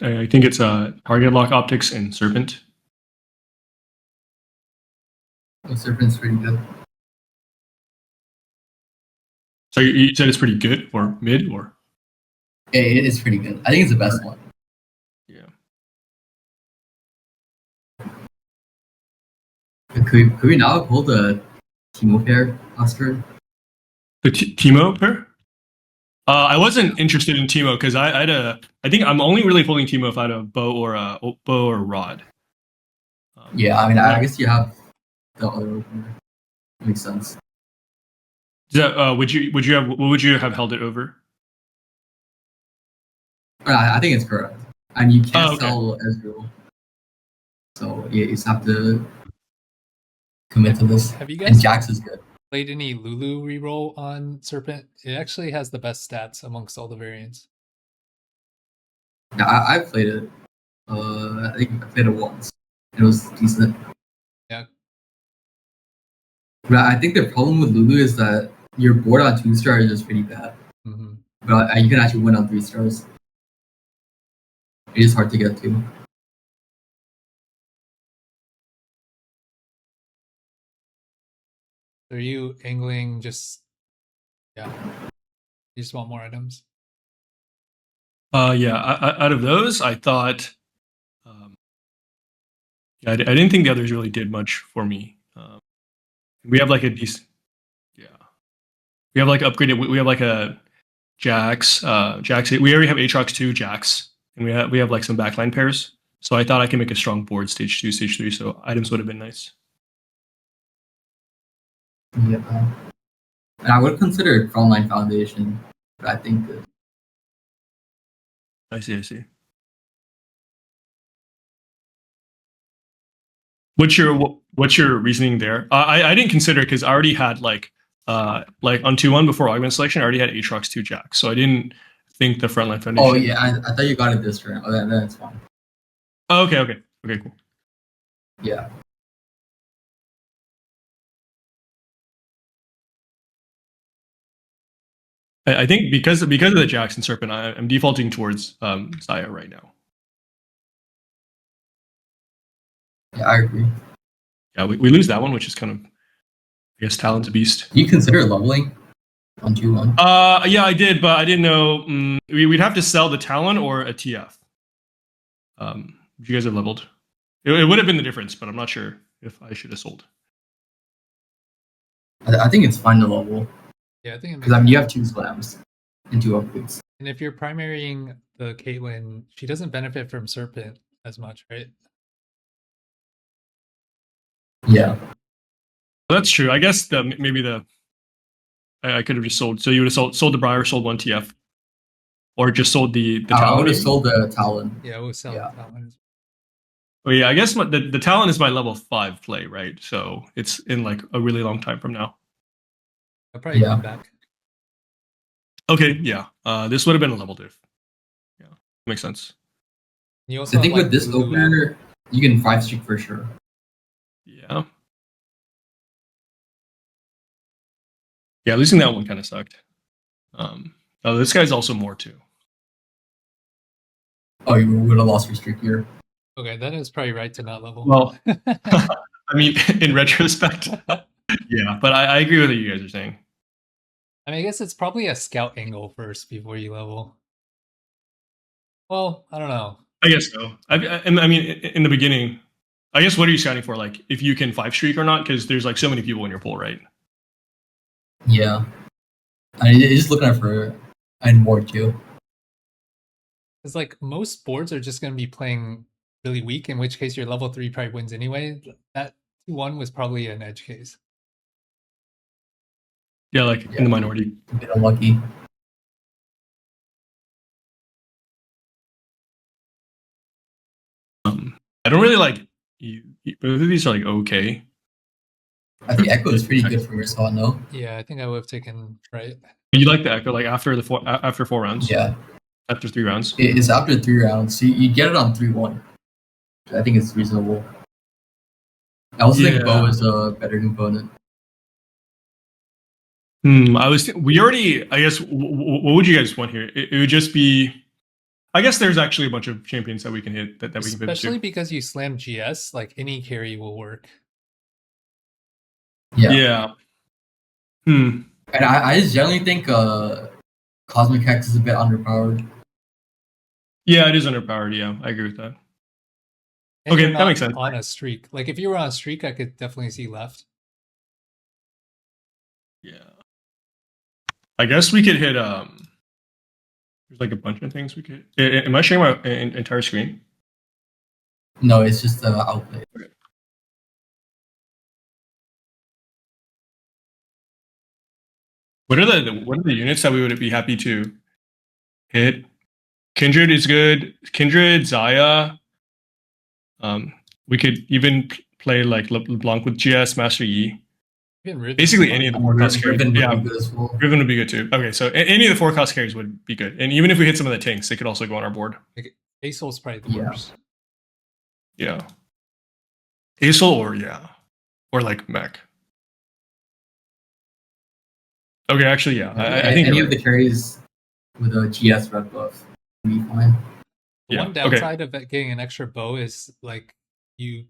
I think it's target lock optics and Serpent. Oh, Serpent's pretty good. So you said it's pretty good or mid or? Yeah, it is pretty good. I think it's the best one. Yeah. Could we now hold the Teemo pair, Oscar? The Teemo pair? I wasn't interested in Teemo because I think I'm only really holding Teemo if I had a bow or Rod. Yeah, I mean, I guess you have the other opener. Makes sense. What would you have held it over? I think it's correct. And you can't okay. sell Ezreal. So you just have to commit to this. Have you guys and Jax is good. played any Lulu reroll on Serpent? It actually has the best stats amongst all the variants. Yeah, I played it. I think I played it once. It was decent. Yeah. But I think the problem with Lulu is that your board on 2-star is just pretty bad. Mm-hmm. But you can actually win on 3 stars. It is hard to get to. Are you angling just, yeah, you just want more items? Yeah, out of those, I thought, I didn't think the others really did much for me. We have like a decent, yeah. We have like upgraded. We have like a Jax. We already have Aatrox 2 Jax, and we have like some backline pairs. So I thought I could make a strong board stage 2, stage 3. So items would have been nice. Yeah. And I would consider it frontline foundation, but I think that. I see. What's your reasoning there? I didn't consider it because I already had like on 2-1 before augment selection, I already had Aatrox 2 Jax, so I didn't think the frontline foundation. Oh yeah, I thought you got it this turn. Oh, then it's fine. Oh, okay, cool. Yeah. I think because of the Jax and Serpent, I'm defaulting towards Xayah right now. Yeah, I agree. Yeah, we lose that one, which is kind of, I guess, Talon's a beast. Do you consider leveling on 2-1? Yeah, I did, but I didn't know. We'd have to sell the Talon or a TF. You guys have leveled. It would have been the difference, but I'm not sure if I should have sold. I think it's fine to level. Yeah, I think because you have 2 slams and 2 upgrades. And if you're primarying the Caitlyn, she doesn't benefit from Serpent as much, right? Yeah. That's true. I guess maybe I could have just sold. So you would have sold the Briar, sold 1 TF, or just sold the Talon. I would have sold the Talon. Yeah, we'll sell the Talon. Oh yeah, I guess the Talon is my level 5 play, right? So it's in like a really long time from now. I'll probably come back. Okay, yeah. This would have been a level diff. Yeah, makes sense. You also I think with this opener, you can 5-streak for sure. Yeah. Yeah, losing that one kind of sucked. This guy's also more too. Oh, you would have lost your streak here. Okay, that is probably right to not level. Well, I mean, in retrospect, yeah, but I agree with what you guys are saying. I mean, I guess it's probably a scout angle first before you level. Well, I don't know. I guess so. I mean, in the beginning, I guess what are you scouting for? Like, if you can 5-streak or not? Because there's like so many people in your pool, right? Yeah. I mean, just looking for and more too. It's like most boards are just going to be playing really weak, in which case your level 3 probably wins anyway. That 2-1 was probably an edge case. Yeah, like in the minority. A bit unlucky. I don't really like. Both of these are like okay. I think Echo is pretty good from your spot, no? Yeah, I think I would have taken right. You like the Echo like after 4 rounds? Yeah. After 3 rounds? It's after 3 rounds. So you get it on 3-1. I think it's reasonable. I also think Bow is a better component. We already, I guess, what would you guys want here? It would just be I guess there's actually a bunch of champions that we can hit that we can pivot Especially to. because you slam GS, like any carry will work. Yeah. Hmm. And I just generally think Cosmic Hex is a bit underpowered. Yeah, it is underpowered. Yeah, I agree with that. And Okay, you're that not makes sense. on a streak. Like if you were on a streak, I could definitely see left. Yeah. I guess we could hit. There's like a bunch of things we could. Am I sharing my entire screen? No, it's just outplay. Okay. What are the units that we would be happy to hit? Kindred is good. Kindred, Xayah. We could even play like LeBlanc with GS, Master Yi. Even Riven Basically, is any of the fine. forecast carries. Riven would Yeah, be good as well. Riven would be good too. Okay, so any of the forecast carries would be good. And even if we hit some of the tanks, they could also go on our board. Like, Asol's probably the Yeah. worst. Yeah. Asol or like Mech. Okay, actually, yeah. I think any you're of the carries with a GS red buff would be fine. The Yeah, one okay. downside of getting an extra bow is like you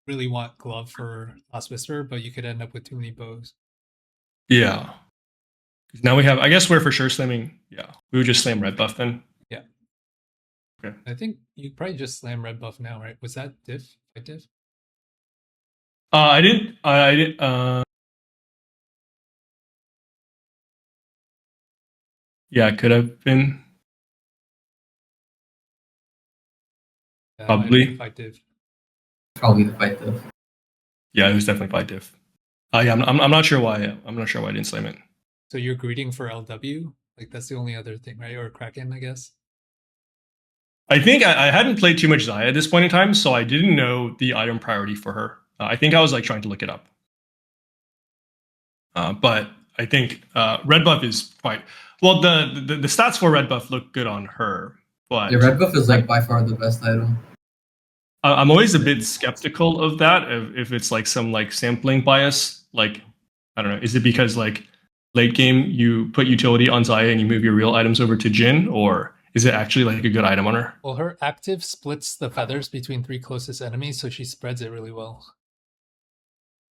really want glove for Last Whisper, but you could end up with too many bows. Yeah. Now we have. I guess we're for sure slamming. Yeah, we would just slam red buff then. Yeah. Okay. I think you probably just slam red buff now, right? Was that diff? I diff? I didn't. I did. Yeah, it could have been. Yeah, Probably. Fight diff. Probably the fight though. Yeah, it was definitely fight diff. Yeah, I'm not sure why. I'm not sure why I didn't slam it. So you're greeting for LW? Like that's the only other thing, right? Or Kraken, I guess. I think I hadn't played too much Xayah at this point in time, so I didn't know the item priority for her. I think I was like trying to look it up. But I think red buff is quite well. The stats for red buff look good on her, but The red buff is like by far the best item. I'm always a bit skeptical of that. If it's like some like sampling bias, like I don't know, is it because like late game you put utility on Xayah and you move your real items over to Jhin, or is it actually like a good item on her? Well, her active splits the feathers between 3 closest enemies, so she spreads it really well.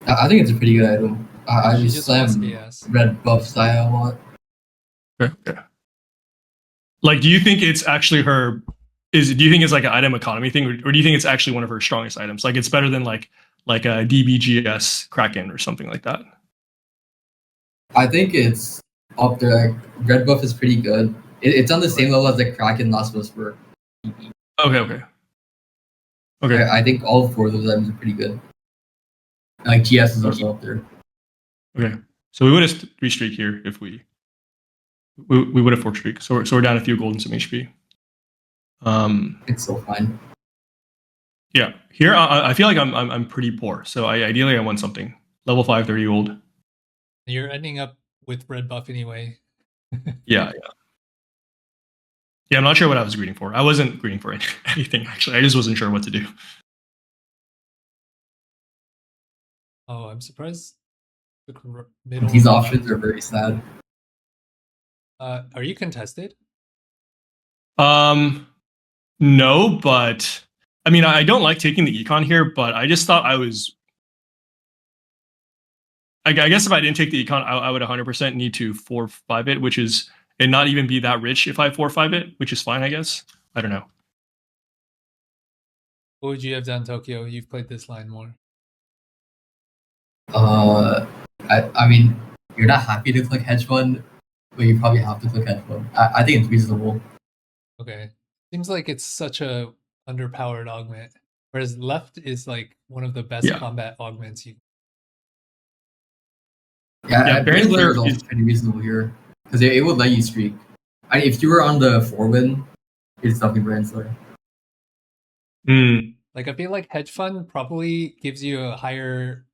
I think it's a pretty good item. I She just just wants slam AS. red buff Xayah a lot. Okay. Like, do you think it's actually her? Do you think it's like an item economy thing, or do you think it's actually one of her strongest items? Like, it's better than like a DBGS Kraken or something like that. I think it's up there. Like, red buff is pretty good. It's on the same level as the Kraken Last Whisper. Okay. I think all 4 of those items are pretty good. Like GS is also up there. Okay. So we would have 3 streak here if we would have 4 streak. So we're down a few gold and some HP. It's so fine. Yeah. Here I feel like I'm pretty poor. So ideally I want something level 5, 30 gold. You're ending up with red buff anyway. Yeah. I'm not sure what I was greeting for. I wasn't greeting for anything actually. I just wasn't sure what to do. Oh, I'm surprised. These options are very sad. Are you contested? No, but I mean, I don't like taking the econ here, but I just thought I was. I guess if I didn't take the econ, I would 100% need to 4-5 it, which is and not even be that rich if I 4-5 it, which is fine, I guess. I don't know. What would you have done, Tokyo? You've played this line more. I mean, you're not happy to click hedge fund, but you probably have to click hedge fund. I think it's reasonable. Okay. Seems like it's such a underpowered augment. Whereas left is like one of the best combat augments you. Yeah, Brandler is also pretty reasonable here because it would let you streak. If you were on the 4-win, it's definitely Brandler. Like I feel like hedge fund probably gives you a higher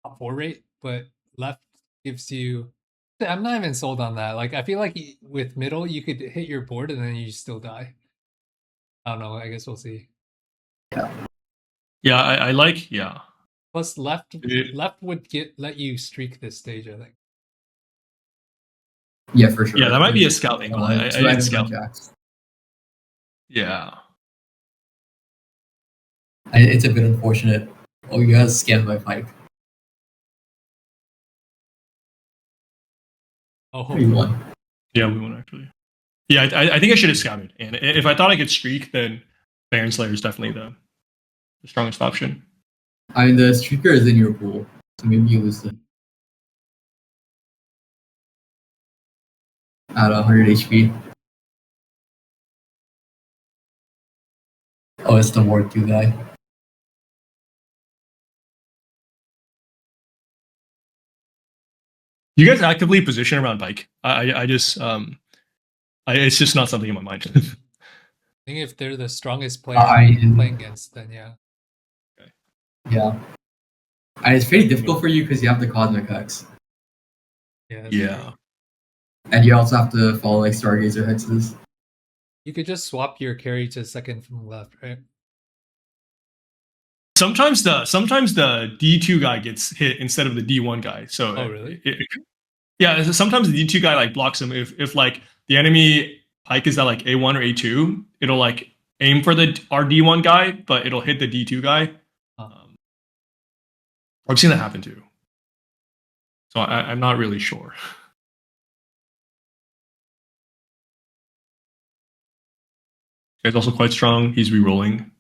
top 4 rate, but left gives you. I'm not even sold on that. Like I feel like with middle you could hit your board and then you still die. I don't know. I guess we'll see. Yeah, I like. Yeah. Plus left would let you streak this stage, I think. Yeah, for sure. Yeah, that might be a scout angle. I didn't scout. Yeah. It's a bit unfortunate. Oh, you got scammed by Pike. Oh, You won. Yeah, we won actually. Yeah, I think I should have scouted. And if I thought I could streak, then Baron Slayer is definitely the strongest option. I mean, the streaker is in your pool, so maybe you lose it at 100 HP. Oh, it's the Ward 2 guy. You guys actively position around Bike? I just it's just not something in my mind. I think if they're the strongest player I- you're playing against, then yeah. Yeah. And it's pretty difficult for you because you have the Cosmic Hex. Yeah. that's Yeah. true. And you also have to follow like Stargazer hexes. You could just swap your carry to second from the left, right? Sometimes the D2 guy gets hit instead of the D1 guy. So Oh, really? Yeah, sometimes the D2 guy like blocks him if like the enemy Pike is at like A1 or A2, it'll like aim for the our D1 guy, but it'll hit the D2 guy. I've seen that happen too. So I'm not really sure. He's also quite strong. He's re-rolling.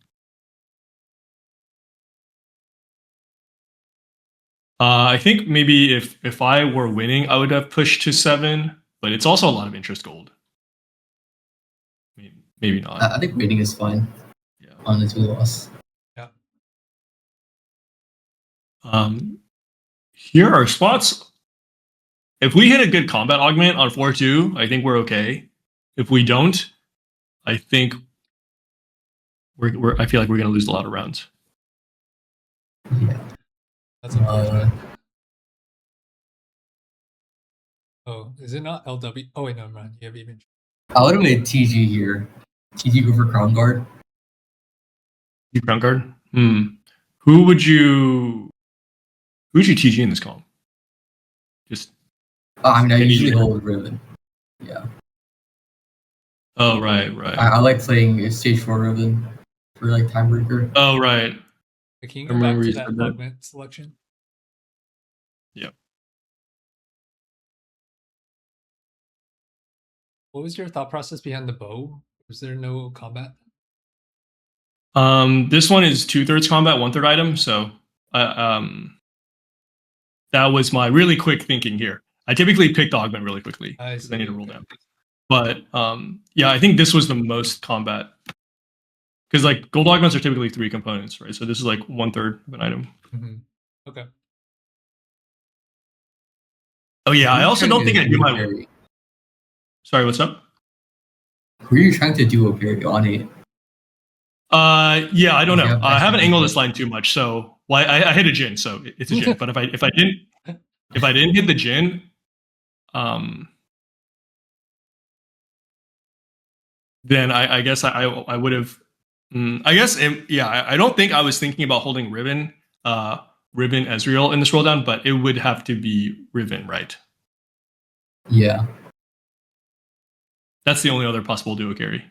I think maybe if I were winning, I would have pushed to 7, but it's also a lot of interest gold. I mean, maybe not. I think waiting is fine Yeah. on the 2 loss. Yeah. Here are spots. If we hit a good combat augment on 4-2, I think we're okay. If we don't, I think I feel like we're gonna lose a lot of rounds. Yeah. That's unfortunate. Oh, is it not LW? Oh wait, no, never mind. You have even. I would have made TG here. TG go for Crown Guard. You crown guard? Who would you TG in this column? Just I mean, I Any usually hero. hold Riven. Yeah. oh right. I like playing Stage 4 Riven for like Timebreaker. Oh right. Can you I go back remember to you that said that. augment selection? Yeah. What was your thought process behind the bow? Was there no combat? This one is 2/3 combat, 1/3 item. So, that was my really quick thinking here. I typically pick the augment really quickly I because I need to roll okay. down. But yeah, I think this was the most combat because like gold augments are typically 3 components, right? So this is like 1/3 of an item. Mhm. Okay. Oh yeah, I Who are you also trying don't to think I do duo my. carry? Sorry, what's up? Who are you trying to duo carry on 8? Yeah, I don't know. Yeah, I haven't actually, angled this line too much, so I hit a Jin, so it's a Jin. But if I didn't hit the Jin, then I guess I would have. I guess I don't think I was thinking about holding Riven Ezreal in this roll down, but it would have to be Riven, right? Yeah. That's the only other possible duo carry.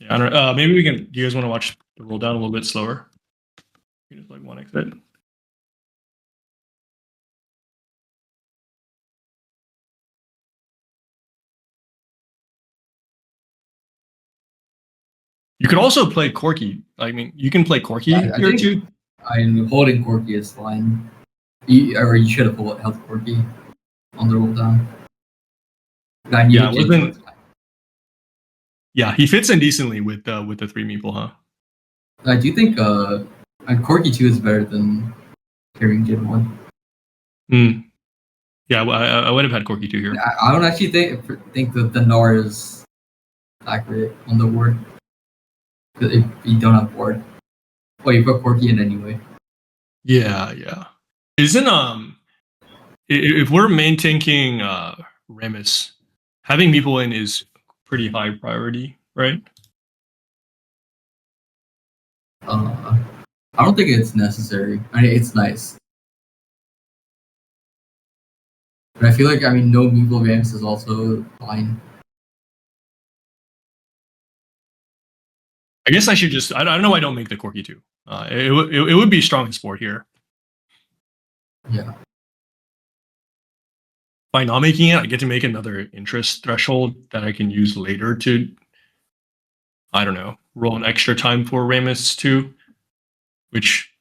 Yeah, I don't, maybe we can. Do you guys want to watch the roll down a little bit slower? You just like 1x it. You could also play Corki. I mean, you can play Corki I here think- too. I'm holding Corki is fine. Or you should have held Corki on the roll down. I need Yeah, to it wasn't- Yeah, he fits in decently with the 3 meeple, huh? I do think Corki 2 is better than carrying Jin 1. Yeah, I would have had Corki 2 here. I don't actually think that the Nor is accurate on the ward. If you don't have ward. Well, you put Corki in anyway. Yeah. Isn't if we're main tanking Remus, having meeple in is pretty high priority, right? I don't think it's necessary. I mean, it's nice. But I feel like, I mean, no Meeple Rams is also fine. I guess I should just. I don't know why I don't make the Corki too. It would be strong support here. Yeah. By not making it, I get to make another interest threshold that I can use later to, I don't know, roll an extra time for Ramus too. Which,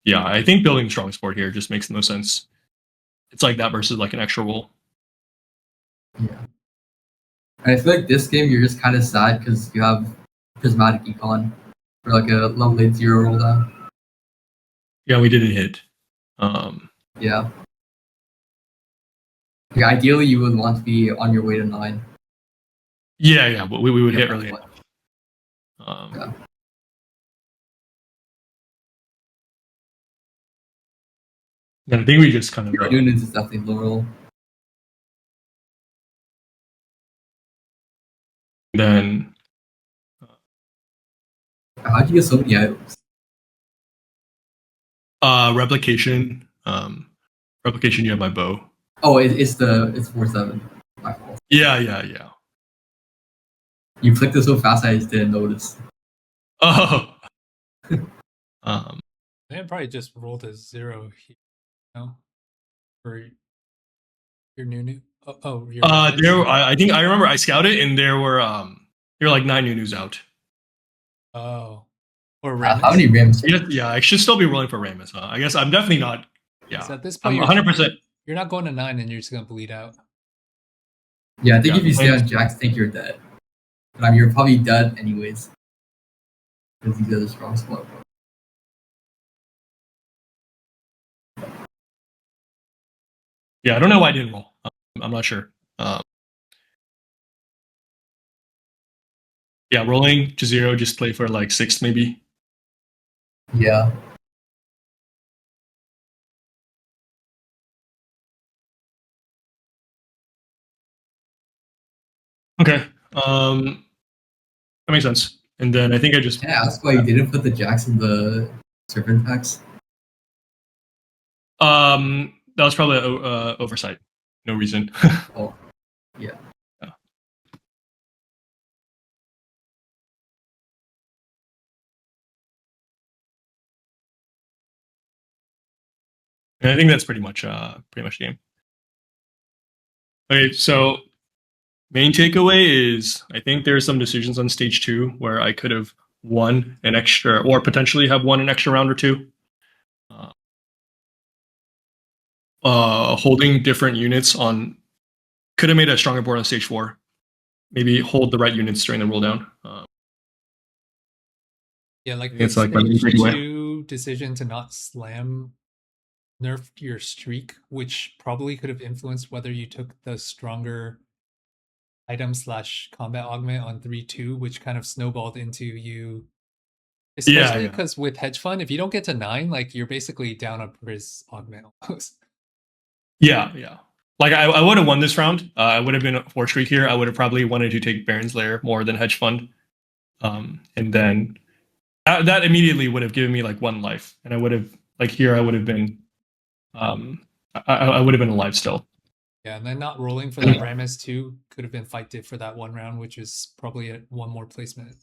yeah, I think building strong support here just makes no sense. It's like that versus like an extra roll. Yeah. And I feel like this game you're just kind of sad because you have Prismatic Econ for like a level 8 0 roll down. Yeah, we didn't hit. Yeah. Like, ideally, you would want to be on your way to 9. Yeah, but we would hit Yeah, early. Yeah. And I think we just kind of. Your units is definitely low roll. Then. How'd you get so many items? Replication. Replication. You have my bow. Oh, it's 4/7. My fault. Yeah. You clicked it so fast I just didn't notice. Oh. They probably just rolled a 0 here, for your new. Your I think I remember I scouted and there were like 9 new out. Oh. Or How many Rams? Yeah, I should still be rolling for Ramus. I guess I'm definitely not. Yeah, so at this point, I'm 100%. You're not going to 9 and you're just gonna bleed out. Yeah, I think if you stay on Jax, I think you're dead. But I mean, you're probably dead anyways. Because these are the strong spot. Yeah, I don't know why I didn't roll. I'm not sure. Yeah, rolling to 0, just play for like 6 maybe. Yeah. Okay. That makes sense. And then I think I just. Can I ask why you didn't put the Jax in the serpent packs? That was probably an oversight. No reason. Oh, yeah. And I think that's pretty much the game. Okay, so main takeaway is I think there are some decisions on stage 2 where I could have won an extra, or potentially have won an extra round or 2. Holding different units on could have made a stronger board on stage 4. Maybe hold the right units during the roll down. Yeah, like it's like my stage takeaway. 2 decision to not slam nerfed your streak, which probably could have influenced whether you took the stronger item / combat augment on 3/2, which kind of snowballed into you. Especially because with hedge fund, if you don't get to 9, like you're basically down a Priz augment almost. Yeah. Like I would have won this round. I would have been a 4 streak here. I would have probably wanted to take Baron's Lair more than hedge fund. And then that immediately would have given me like 1 life, and I would have like here I would have been. I would have been alive still. Yeah, and then not rolling for that Ramus too could have been fight diff for that 1 round, which is probably 1 more placement.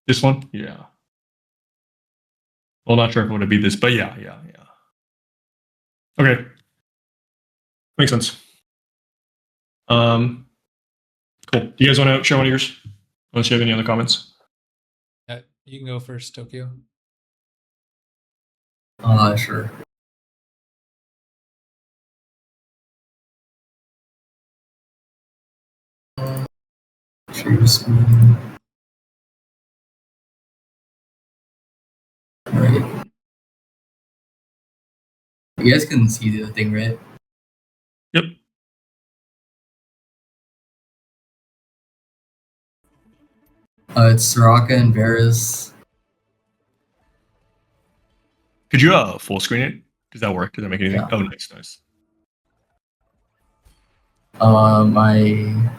This one? Yeah. Well, not sure if it would be this, but yeah. Okay. Makes sense. Cool. Do you guys want to share one of yours? Unless you have any other comments. Yeah, you can go first, Tokyo. Sure. Share screen. Alright. You guys can see the thing, right? Yep. It's Soraka and Varus. Could you full screen it? Does that work? Does that make anything? Yeah. Oh, nice. My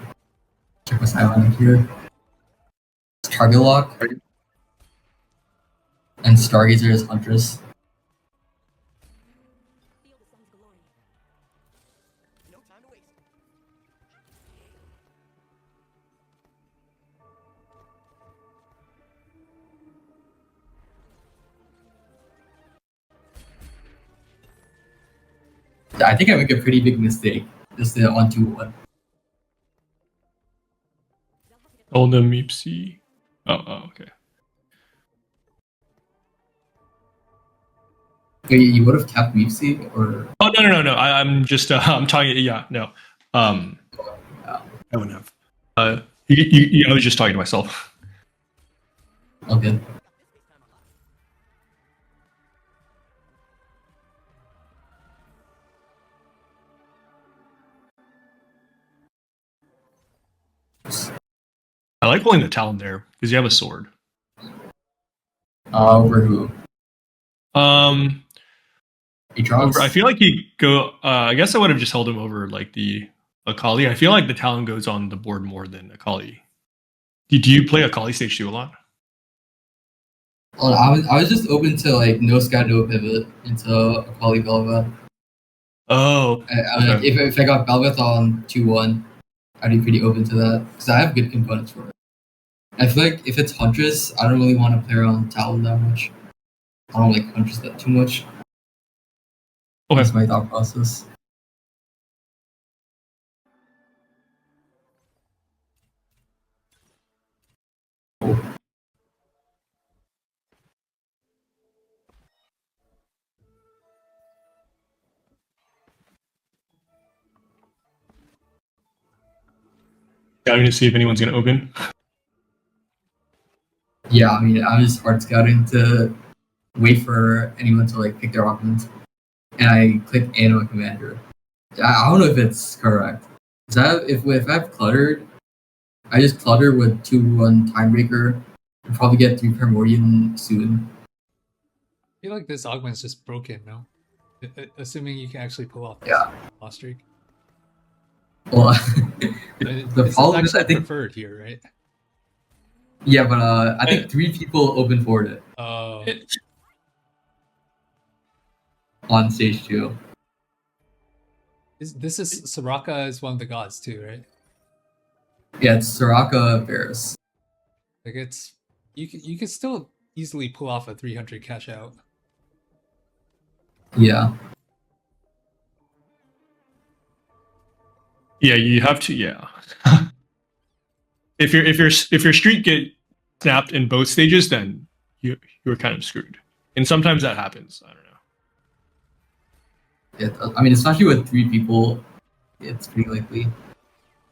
check what's happening here. It's Target Lock and Stargazer is Huntress. I think I make a pretty big mistake just on 2-1. Olda Meepsy. Oh, okay. Wait, you would have kept Weepsy or? Oh no. I'm just I'm talking. Yeah, no. I wouldn't have. I was just talking to myself. Okay. I like pulling the Talon there because you have a sword. Over who? Aatrox? I feel like you go. I guess I would have just held him over like the Akali. I feel like the Talon goes on the board more than Akali. Do you play Akali stage 2 a lot? Well, I was just open to like no scout, no pivot into Akali Belva. Oh, Like, if I got Belveth on 2-1, I'd be pretty open to that because I have good components for it. I feel like if it's Huntress, I don't really want to play around Talon that much. I don't like Huntress that too much. Okay. That's my thought process. Yeah, I'm gonna see if anyone's gonna open. Yeah, I mean, I'm just hard scouting to wait for anyone to like pick their opponent, and I click Anima Commander. I don't know if it's correct. Is that if I've cluttered, I just clutter with 2-1 Timebreaker and probably get 3 Primordial soon. I feel like this augment's just broken, no? Assuming you can actually pull off this Yeah. lost streak. Well, The the problem is I think preferred here, right? yeah, but I think 3 people open for it Oh, on stage 2. this is Soraka is one of the gods too, right? Yeah, it's Soraka Varus. Like it's you could still easily pull off a 300 cash out. Yeah. Yeah, you have to. Yeah. if your streak get snapped in both stages, then you're kind of screwed. And sometimes that happens. I don't know. Yeah, I mean, especially with 3 people, it's pretty likely.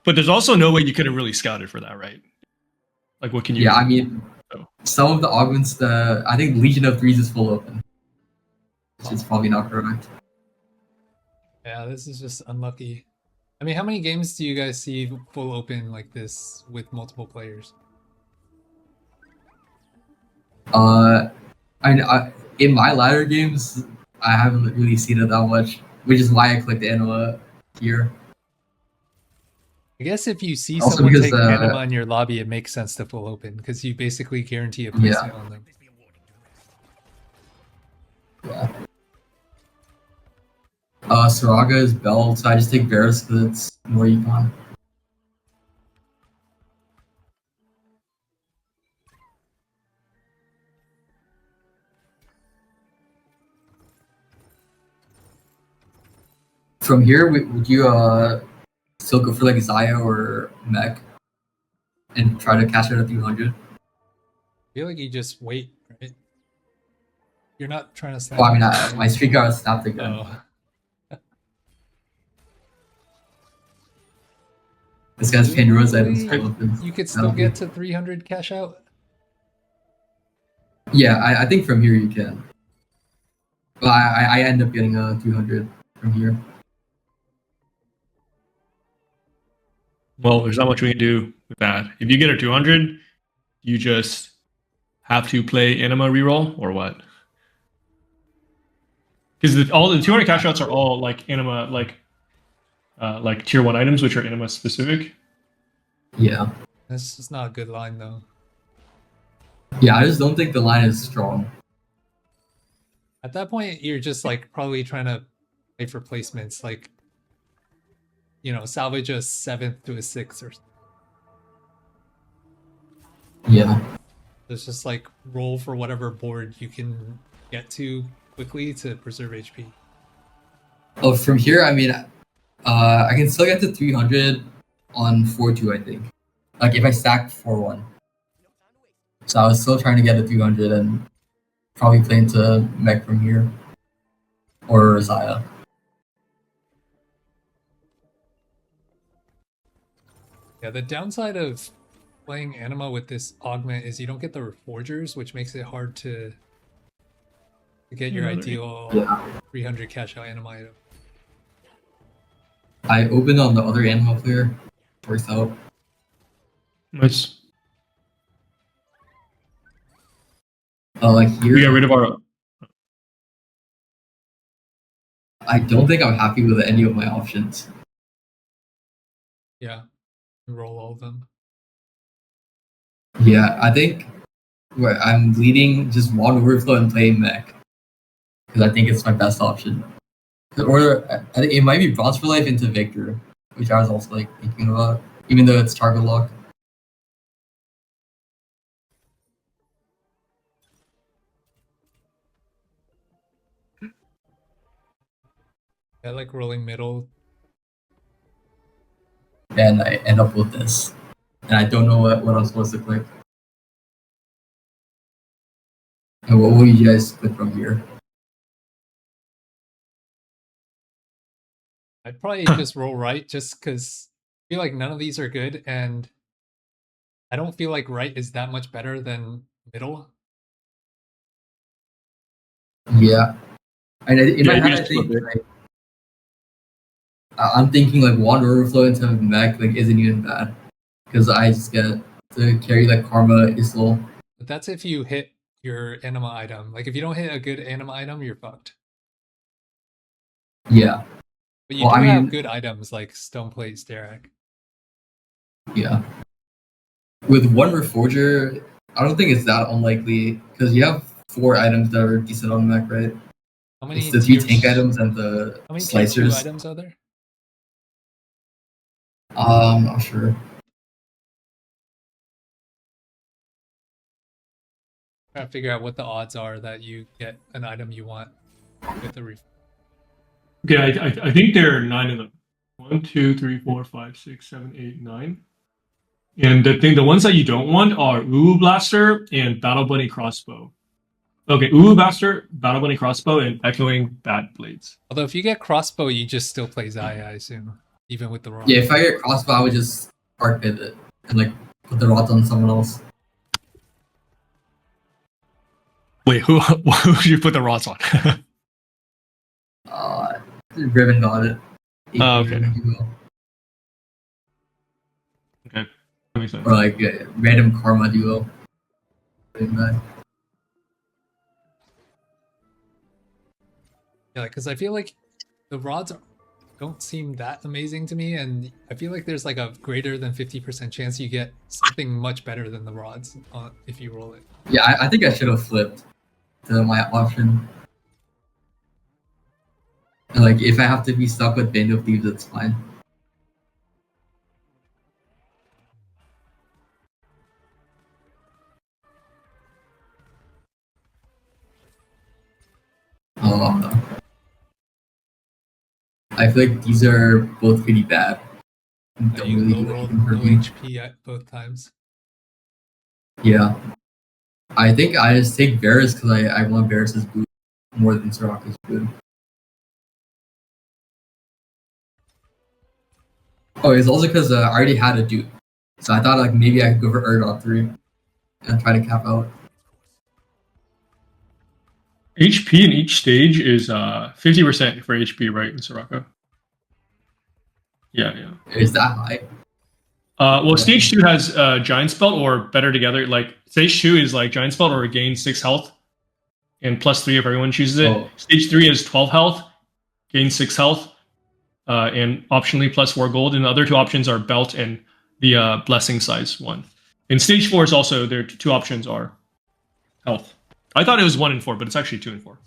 But there's also no way you could have really scouted for that, right? Like, what can you? Yeah, do? I mean, Oh. some of the augments, I think Legion of Threes is full open, which is probably not correct. Yeah, this is just unlucky. I mean, how many games do you guys see full open like this with multiple players? I mean, in my ladder games, I haven't really seen it that much, which is why I clicked Anima here. I guess if you see Also someone because, take Anima in your lobby, it makes sense to full open because you basically guarantee a placement on them. Yeah. Saraga is Bell, so I just take Varus because it's more econ. From here, would you still go for like Xayah or Mech and try to cash out a 300? I feel like you just wait, right? You're not trying to snap. Well, I mean, my streak got snapped again. Oh. This guy's paying Rose items. You could still get to 300 cash out? Yeah, I think from here you can. Well, I end up getting a 200 from here. Well, there's not much we can do with that. If you get a 200, you just have to play Anima reroll or what? Because all the 200 cash outs are all like Anima, like tier 1 items, which are Anima specific. Yeah. This is not a good line though. Yeah, I just don't think the line is strong. At that point, you're just like probably trying to play for placements, like, you know, salvage a 7th to a 6th or something. Yeah. It's just like roll for whatever board you can get to quickly to preserve HP. Oh, from here, I mean, I can still get to 300 on 4-2, I think. Like if I stack 4-1. So I was still trying to get to 300 and probably play into Mech from here. Or Xayah. Yeah, the downside of playing Anima with this augment is you don't get the Reforgers, which makes it hard to get your ideal 300 cash out Anima item. I opened on the other Anima player. Works out. Nice. Here, We got rid of our. I don't think I'm happy with any of my options. Yeah, roll all of them. Yeah, I think I'm leading just VoD Overflow and playing Mech. Because I think it's my best option. Or I think it might be Bronze for Life into Viktor, which I was also like thinking about, even though it's target lock. I like rolling middle. And I end up with this. And I don't know what I'm supposed to click. And what will you guys click from here? I'd probably just roll right, just because I feel like none of these are good, and I don't feel like right is that much better than middle. Yeah. And in my head, I think I'm thinking like VoD Overflow into Mech like isn't even bad. Because I just get to carry like Karma Isol. But that's if you hit your Anima item. Like if you don't hit a good Anima item, you're fucked. Yeah. But you do have good items like Stoneplate, Starak. Yeah. With one Reforger, I don't think it's that unlikely because you have 4 items that are decent on Mech, right? How many? It's the 3 tank items and the how many slicers. Tier 2 items are there? I'm not sure. Trying to figure out what the odds are that you get an item you want with the ref. Okay, I think there are 9 of them. 1, 2, 3, 4, 5, 6, 7, 8, 9. And the ones that you don't want are Uwu Blaster and Battle Bunny Crossbow. Okay, Uwu Blaster, Battle Bunny Crossbow, and Echoing Bat Blades. Although if you get Crossbow, you just still play Xayah, I assume, even with the rod. Yeah, if I get Crossbow, I would just hard pivot and like put the rod on someone else. Wait, who should you put the rods on? Riven got it. Oh, okay. Okay, that makes sense. Or like random Karma duo. Yeah, because I feel like the rods don't seem that amazing to me, and I feel like there's like a greater than 50% chance you get something much better than the rods if you roll it. Yeah, I think I should have flipped to my option. And like, if I have to be stuck with Band of Thieves, it's fine. I feel like these are both pretty bad. You low rolled low HP at both times. Yeah. I think I just take Varus because I want Varus's boot more than Soraka's boot. Oh, it's also because I already had a Duke. So I thought like maybe I could go for Erdot 3 and try to cap out. HP in each stage is 50% for HP, right, in Soraka? Yeah. Is that high? Well, stage 2 has Giant Spell or better together. Like stage 2 is like Giant Spell or gain 6 health and +3 if everyone chooses it. Oh. Stage 3 is 12 health, gain 6 health, and optionally +4 gold. And the other 2 options are Belt and the Blessing size one. And stage 4 is also, their 2 options are health. I thought it was 1 and 4, but it's actually 2 and 4.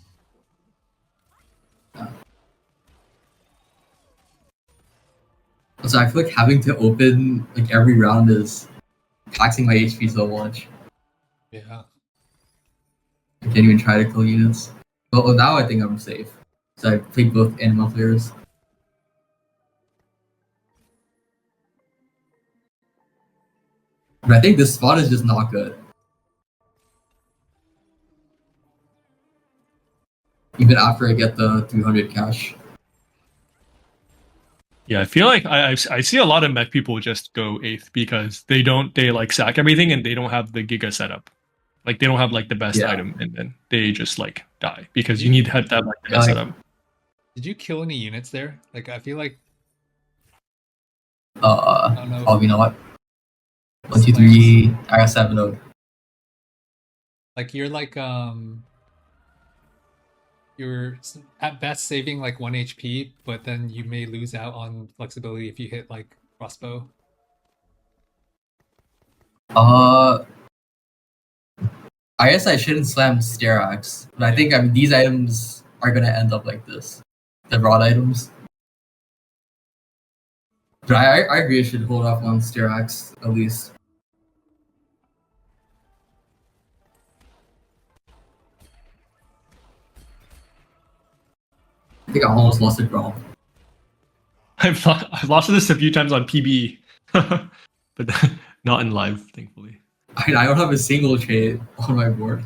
So I feel like having to open like every round is taxing my HP so much. Yeah. I can't even try to kill units. Well, now I think I'm safe. So I played both Anima players. But I think this spot is just not good. Even after I get the 300 cash. Yeah, I feel like I see a lot of mech people just go 8th because they like sack everything and they don't have the Giga setup. Like they don't have like the best Yeah. item and then they just like die because you need to have like the Yeah, best like- setup. Did you kill any units there? Like I feel like don't know. Probably not. 1, 2, 3. I got 7 of. like you're you're at best saving like 1 HP, but then you may lose out on flexibility if you hit like crossbow. I guess I shouldn't slam Sterax, but I think these items are gonna end up like this. The rod items. But I agree I should hold off on Sterax at least. I think I almost lost a draw. I've lost this a few times on PB, but not in live, thankfully. I don't have a single trade on my board.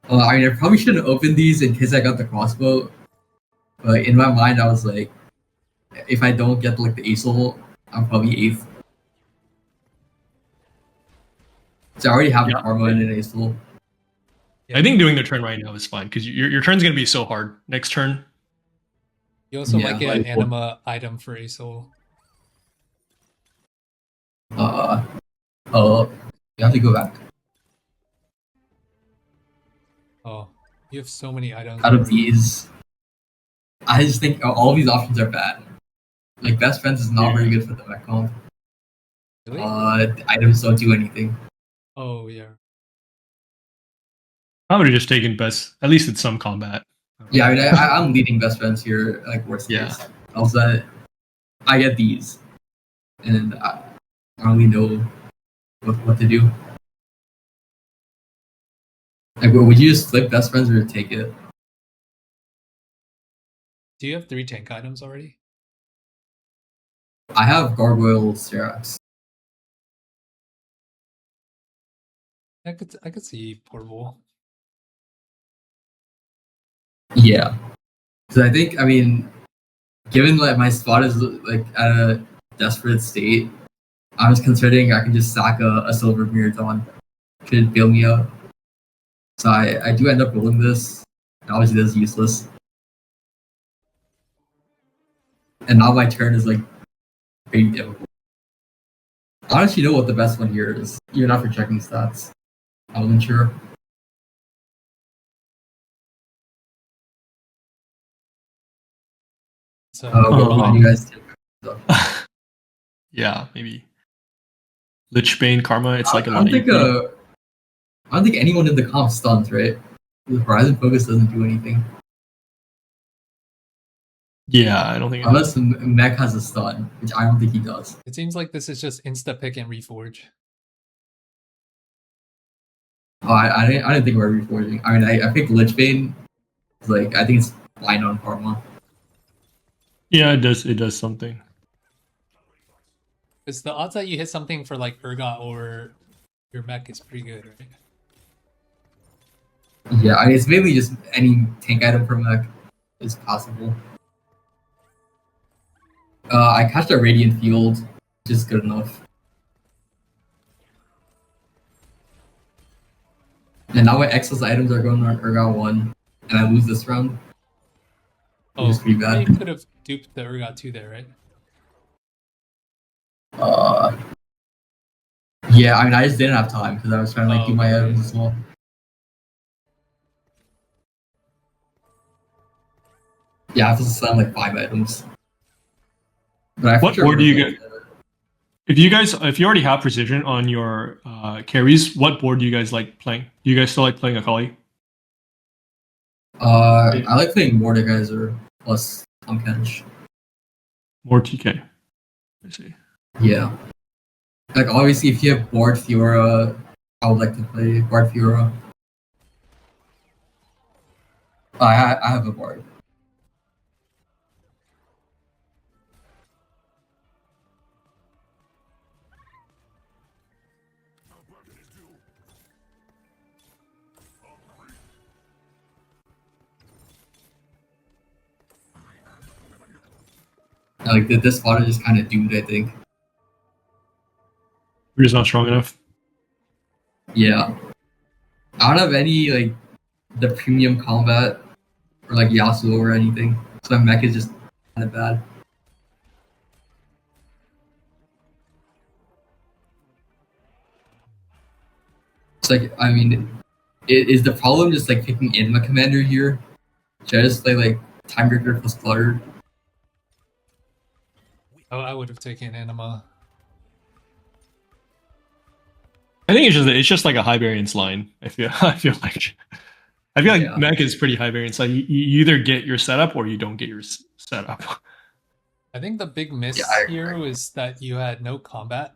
I probably shouldn't open these in case I got the crossbow. But in my mind, I was like, if I don't get like the ASOL, I'm probably 8th. So I already have a Karma and an ASOL. Yeah. I think doing the turn right now is fine because your turn's gonna be so hard. Next turn, You also Yeah, might get an like- Anima item for ASOL. You have to go back. Oh, you have so many items. Out of these, I just think all of these options are bad. Like Best Friends is not very good for the mech comp. Really? The items don't do anything. Oh yeah. I would have just taken best. At least it's some combat. Yeah, I'm leading Best Friends here. Like worst case. Also, I get these, and I don't really know what to do. Like, would you just flip Best Friends or take it? Do you have 3 tank items already? I have Gargoyle Serax. I could see portable. Yeah. So I think, given like my spot is like at a desperate state, I was considering I can just sack a silver Miraton. Could bail me out. So I do end up rolling this. And obviously this is useless. And now my turn is like pretty difficult. I honestly know what the best one here is, even after checking stats. I wasn't sure. So What do you guys think? Yeah, maybe. Lichbane Karma. It's like I a lot. don't think anyone in the comp stuns, right? The Horizon Focus doesn't do anything. Yeah, I don't think. Unless Mech has a stun, which I don't think he does. it seems like this is just insta pick and reforge. Oh, I didn't think about reforging. I picked Lichbane. Like, I think it's fine on Karma. Yeah, it does. It does something. Because the odds that you hit something for like Urgot or your mech is pretty good, right? Yeah, it's mainly just any tank item from Mech is possible. I catched a Radiant Field, which is good enough. And now my excess items are going on Urgot 1, and I lose this round. Oh, is pretty bad. you could have duped the Urgot 2 there, right? Yeah, I just didn't have time because I was trying to do my items as well. Yeah, I have to sell like 5 items. But What board do you get? If you already have precision on your carries, what board do you guys like playing? Do you guys still like playing Akali? I like playing Mordekaiser plus Pumpkinch. More TK. I see. Yeah. Like obviously if you have board Fiora I would like to play Bard Fiora. I have a Bard. Like this spot is just kind of doomed, I think. We're just not strong enough. Yeah. I don't have any like the premium combat or like Yasuo or anything. So my mech is just kind of bad. It's like, I mean, is the problem just like picking Anima commander here? Should I just play like Timebreaker plus Clutter? Oh, I would have taken Anima. I think it's just like a high variance line. I feel like Yeah. Mech is pretty high variance. Like you either get your setup or you don't get your setup. I think the big miss Yeah, I here agree. was that you had no combat.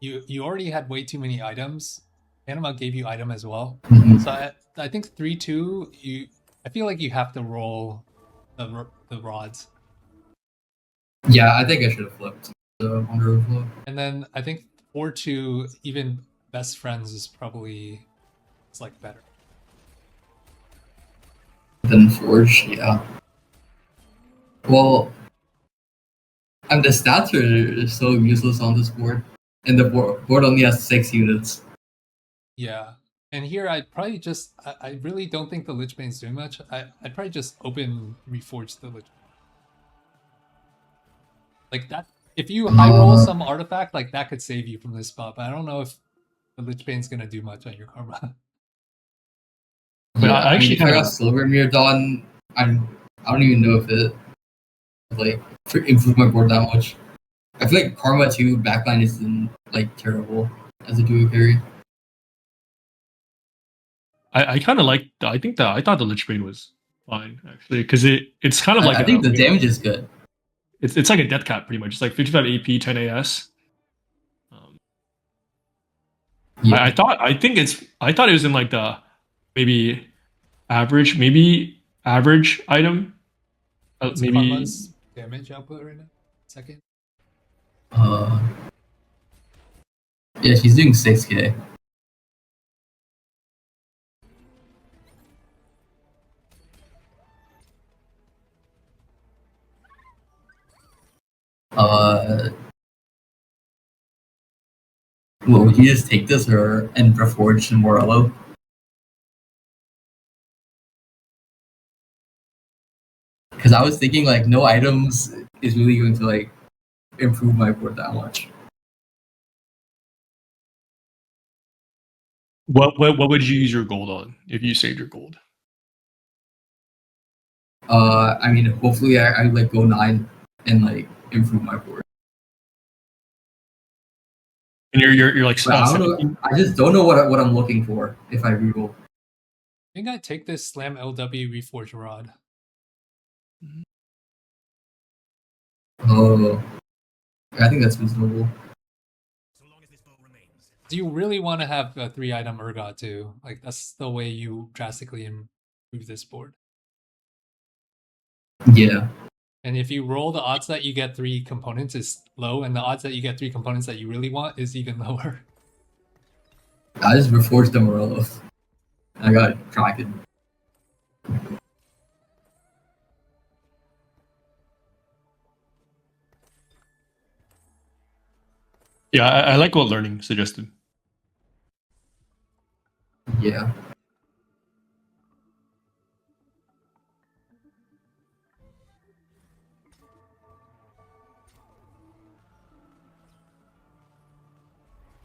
You already had way too many items. Anima gave you item as well. Mhm. So I think 3-2. I feel like you have to roll the rods. Yeah, I think I should have flipped the Wonder Overflow. And then I think 4-2, even best friends is probably it's like better. Then Forge, yeah. Well, and the stats are so useless on this board. And the board only has 6 units. Yeah. And here I'd probably just I really don't think the Lich Bane's doing much. I'd probably just open reforge the Lich Bane. Like that if you high roll some artifact, like that could save you from this spot, but I don't know if the Lich Bane's gonna do much on your karma. But Yeah, I actually if I got kinda- Silver Mirror Dawn, I don't even know if it like improve my board that much. I feel like Karma 2 backline isn't like terrible as a duo carry. I kind of like. I thought the Lich Bane was fine actually because it's kind of like I think the damage is good. It's like a death cap pretty much. It's like 55 AP, 10 AS. Yeah. I thought it was in like the maybe average item. What's Maybe Karma's damage output right now? Second. Yeah, she's doing 6k. Well, would you just take this or and reforge and Morello? Because I was thinking like no items is really going to like improve my board that much. what would you use your gold on if you saved your gold? I mean, hopefully I like go 9 and like improve my board. And you're like But I don't 17? know. I just don't know what I'm looking for if I reroll. I think I take this Slam LW Reforge Rod. Oh, I think that's reasonable. Do you really want to have a 3-item Urgot too? Like that's the way you drastically improve this board. Yeah. And if you roll, the odds that you get 3 components is low, and the odds that you get 3 components that you really want is even lower. I just reforged the Morello. I got Kraken. Yeah, I like what learning suggested. Yeah.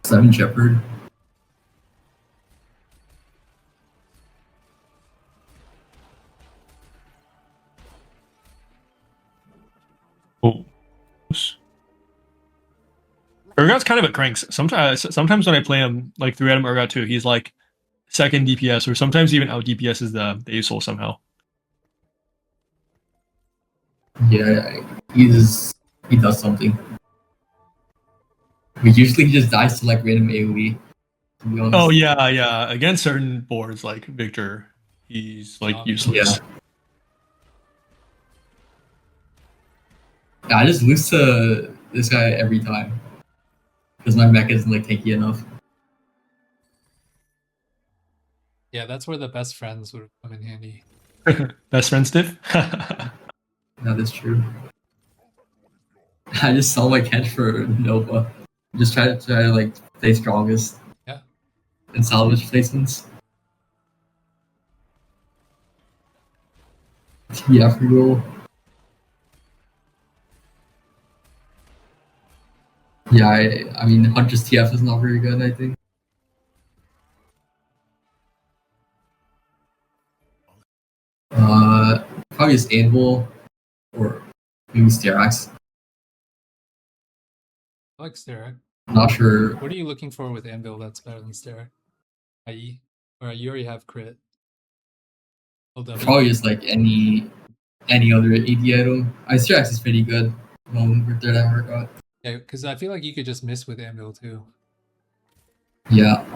Seven Shepherd. Oh. Urgot's kind of a crank. Sometimes when I play him, like 3-item Urgot too, he's like second DPS, or sometimes even out DPS is the ASOL somehow. Yeah, he does something. But usually he just dies to like random AoE. to be honest. Oh yeah. Against certain boards like Viktor, he's like useless. Yeah, I just lose to this guy every time because my mech isn't like tanky enough. Yeah, that's where the best friends would come in handy. Best friend stiff. That is true. I just saw my catch for Nova. Just try to like play strongest. Yeah. And salvage placements. TF roll. Yeah, I mean Hunter's TF is not very good, I think. Probably just Anvil or maybe Sterax. I like Sterac. Not sure. What are you looking for with Anvil that's better than Sterac? IE? Or you already have crit. LW. Probably just like any other AD item. Sterax is pretty good. With that I got. Yeah, because I feel like you could just miss with Anvil too. Yeah.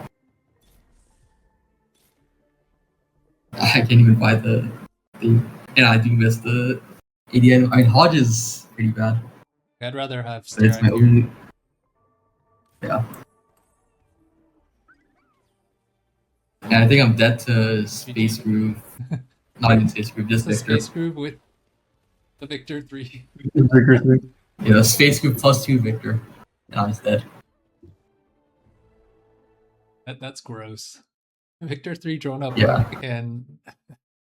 I can't even buy the thing. And I do miss the AD item. I mean Hodge is pretty bad. I'd rather have But it's Sterac my here. only. Yeah. And I think I'm dead to Space Groove. Not even Space Groove, just It's a Viktor. Space Groove with the Viktor 3. Yeah, Space Groove +2 Viktor. Now he's dead. That's gross. Viktor 3 drawn up Yeah. and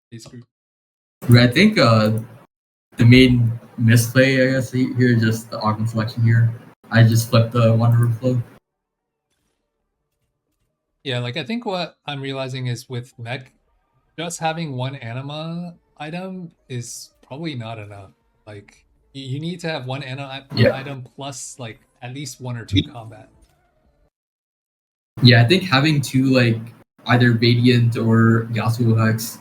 Space Groove. But I think the main misplay, I guess, here is just the augment selection here. I just flipped the Wanderer Flow. Yeah, like I think what I'm realizing is with Mech, just having one Anima item is probably not enough. Like you need to have one Anima item plus like at least 1 or 2 combat. Yeah, I think having two like either Radiant or Yasuo Hex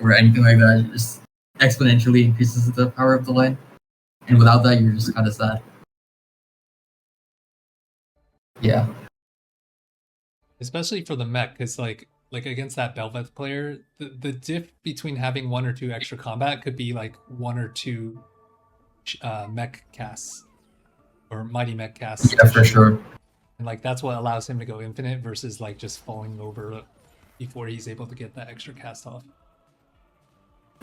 or anything like that just exponentially increases the power of the line. And without that, you're just kind of sad. Yeah. Especially for the Mech, because like against that Belveth player, the diff between having 1 or 2 extra combat could be like 1 or 2 Mech casts or Mighty Mech casts. Yeah, for sure. And like that's what allows him to go infinite versus like just falling over before he's able to get that extra cast off.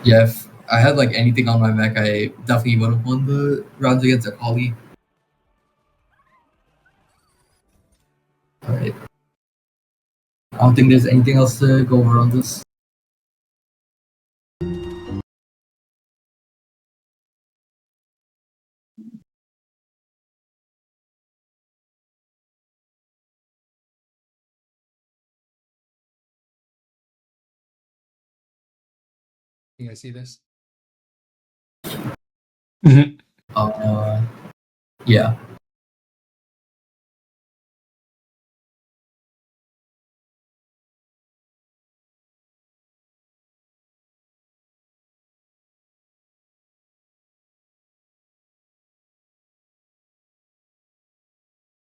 Yeah, if I had like anything on my mech, I definitely would have won the rounds against Akali. Alright. I don't think there's anything else to go over on this. You guys see this? Yeah.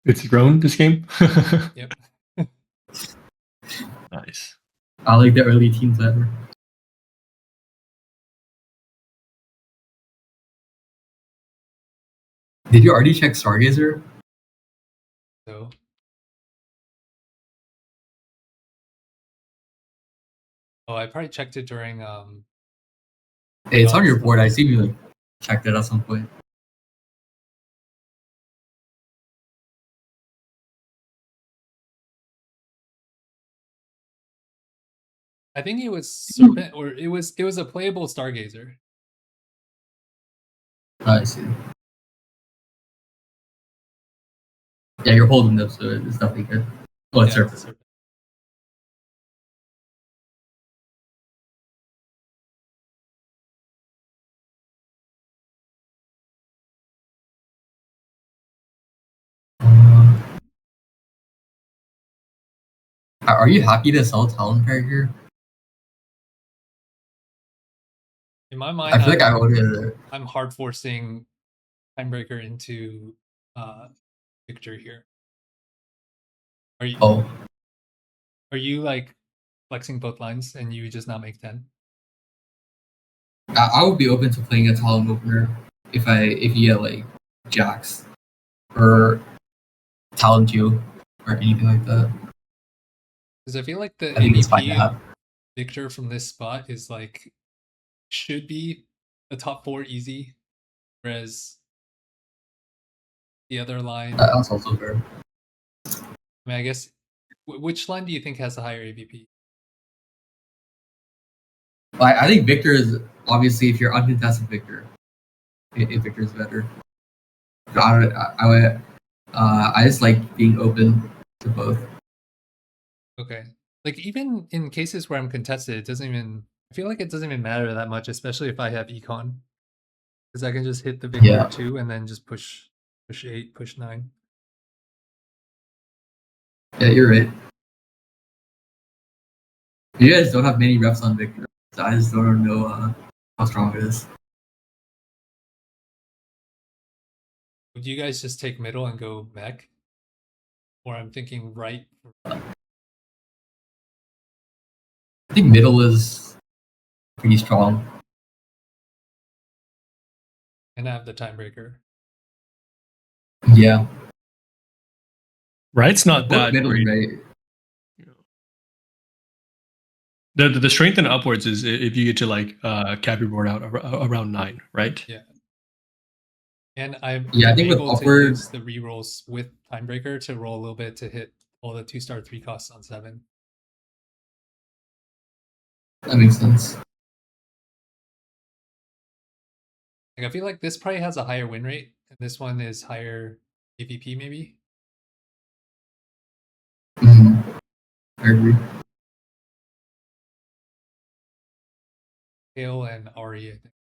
It's grown this game. Yep. Nice. I like the early teams ever. Did you already check Stargazer? So I probably checked it during Hey, it's on your board. I see you like checked it at some point. I think it was Serpent or it was a playable Stargazer. I see. Yeah, you're holding them, so it's definitely good. Oh, it's Yeah, Serpent. it's a Serpent. Are you happy to sell Talon Pair here? In my mind, I feel like I would. I'm hard forcing Timebreaker into Viktor here. Are you? Oh, Are you like flexing both lines and you just not make 10? I would be open to playing a Talon opener if you get like Jax or Talon Q or anything like that. Because I feel like the I think it's fine to AVP have. Viktor from this spot is like should be a top 4 easy, whereas the other line. That's also fair. I mean, I guess which line do you think has a higher AVP? I think Viktor is obviously, if you're uncontested Viktor, if Viktor is better. I just like being open to both. Okay. Like even in cases where I'm contested, it doesn't even. I feel like it doesn't even matter that much, especially if I have econ, because I can just hit the Viktor Yeah. 2 and then just push 8, push 9. Yeah, you're right. You guys don't have many reps on Viktor, so I just don't know how strong it is. Would you guys just take middle and go mech? Or I'm thinking right. I think middle is pretty strong. And I have the timebreaker. Yeah. Right's not Both that middle great. right. The strength and upwards is if you get to like cap your board out around 9, right? Yeah. And I'm I think with able to upward, use the rerolls with timebreaker to roll a little bit to hit all the 2-star 3 costs on 7. that makes sense. Like I feel like this probably has a higher win rate, and this one is higher AVP maybe. I agree. Kale and Ari, I think.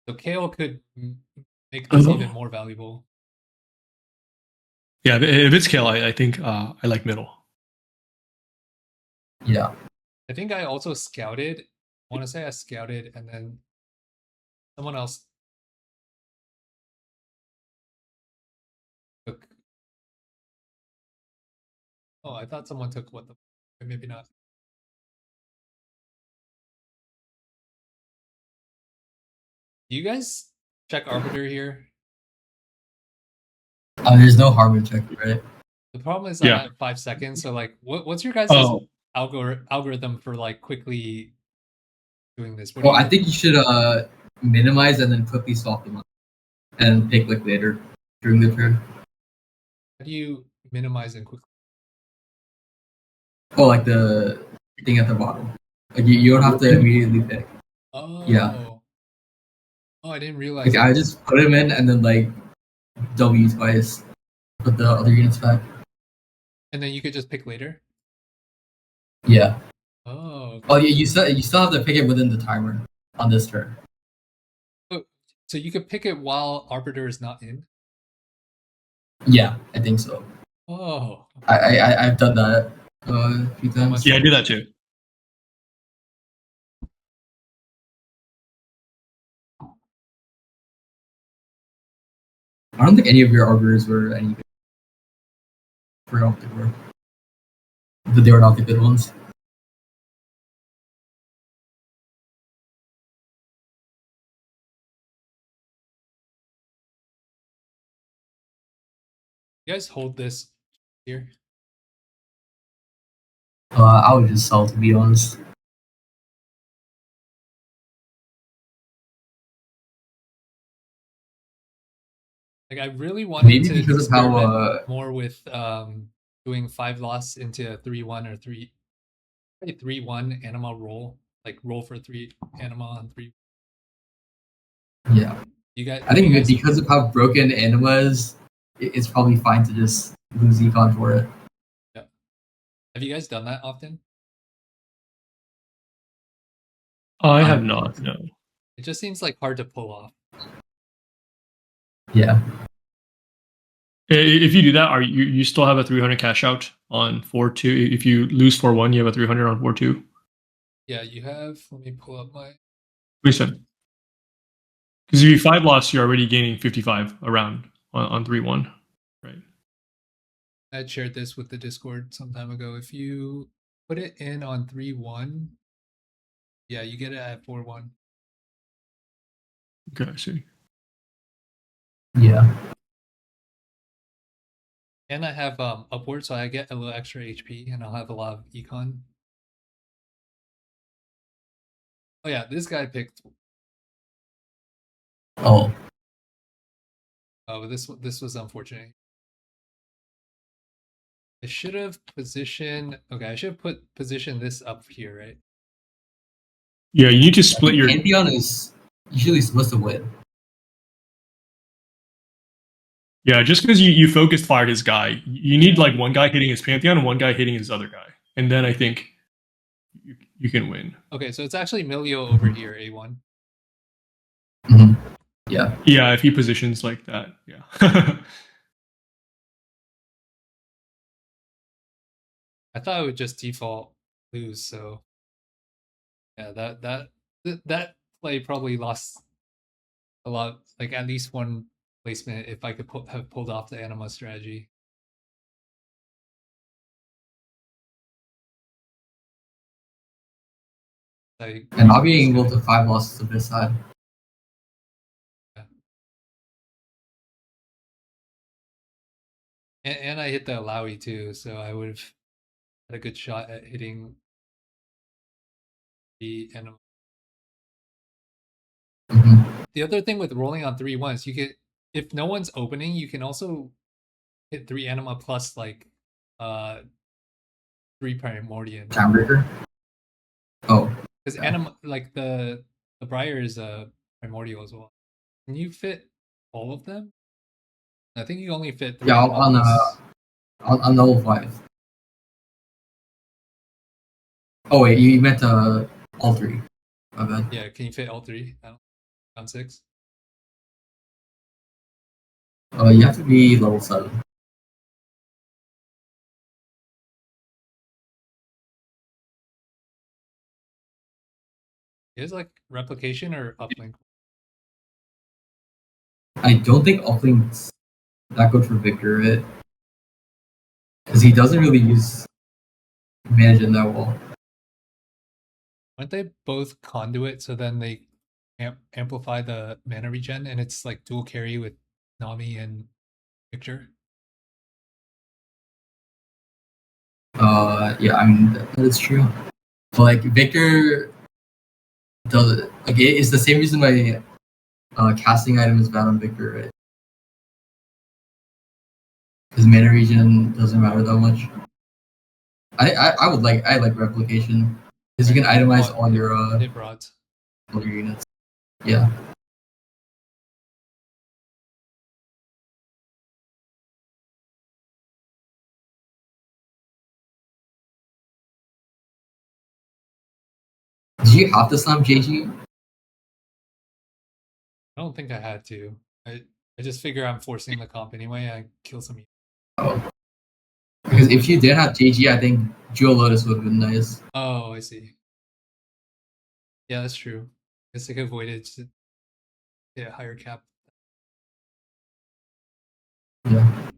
So Kale could make this even more valuable. Yeah, if it's Kale, I think I like middle. Yeah. I think I also scouted. I want to say I scouted, and then someone else took. Oh, I thought someone took what the. Maybe not. Do you guys check Arbiter here? There's no harm in checking, right? The problem is Yeah. 5 seconds. So like, what's your guys' algorithm for like quickly doing this? Well, I think you should minimize and then quickly swap them up and pick like later during the turn. How do you minimize and quickly? Oh, like the thing at the bottom. Like you don't have to immediately pick. Oh. Yeah. Oh, I didn't realize. Like I just put them in and then like W twice, put the other units back. And then you could just pick later. Yeah. Oh. Okay. Oh yeah, you still have to pick it within the timer on this turn. Oh, so you could pick it while Arbiter is not in. Yeah, I think so. Oh. I've done that a few times. Yeah, I do that too. I don't think any of your arbiters were any good. I forgot what they were. But they were not the good ones. You guys hold this here. I would just sell, to be honest. Like I really wanted Maybe to because of how experiment more with doing 5 loss into a 3-1 or 3-1 Anima roll, like roll for 3 Anima on 3. Yeah. You got. I think because of how broken Anima is, it's probably fine to just lose econ for it. Yeah. Have you guys done that often? I have not. No. It just seems like hard to pull off. Yeah. If you do that, you still have a 300 cash out on 4-2. If you lose 4-1, you have a 300 on 4-2. Yeah, you have. Let me pull up my. Because if you 5 loss, you're already gaining 55 around on 3-1, right? I shared this with the Discord some time ago. If you put it in on 3-1, yeah, you get it at 4-1. Okay, I see. Yeah. And I have upward, so I get a little extra HP, and I'll have a lot of econ. Oh yeah, this guy picked. Oh. Oh, this was unfortunate. I should have positioned. Okay, I should have positioned this up here, right? Yeah, you need to split your. Pantheon is usually supposed to win. Yeah, just because you focused fired his guy, you need like one guy hitting his Pantheon and one guy hitting his other guy, and then I think you can win. Okay, so it's actually Milio over here, A1. Mm-hmm. Yeah. Yeah, if he positions like that, yeah. I thought it would just default lose, so yeah, that play probably lost a lot, like at least one placement if I could have pulled off the Anima strategy. Like, And not being able to 5 losses to this side. And I hit the Alawi too, so I would have had a good shot at hitting the Anima. Mm-hmm. The other thing with rolling on 3-1 is you get, if no one's opening, you can also hit 3 Anima plus like 3 Primordian. Timebreaker? Oh. Because Anima, like the Briar is a primordial as well. Can you fit all of them? I think you only fit 3 Yeah, Anima plus. on level 5. Oh wait, you meant all 3. My bad. Yeah, can you fit all 3 on 6? You have to be level 7. Is like replication or uplink? I don't think uplink's that good for Viktor, right? Because he doesn't really use managing that well. Aren't they both conduit, so then they amplify the mana regen, and it's like dual carry with Nami and Viktor? Yeah, I mean that is true. But like Viktor does it. Like it's the same reason why casting item is bad on Viktor, right? Because mana regen doesn't matter that much. I like replication because you can itemize all your units. Yeah. Did you have to slam JG? I don't think I had to. I just figure I'm forcing the comp anyway. I kill some. Oh. Because if you did have JG, I think Jewel Lotus would have been nice. Oh, I see. Yeah, that's true. I guess I could avoid it to hit a higher cap. Yeah.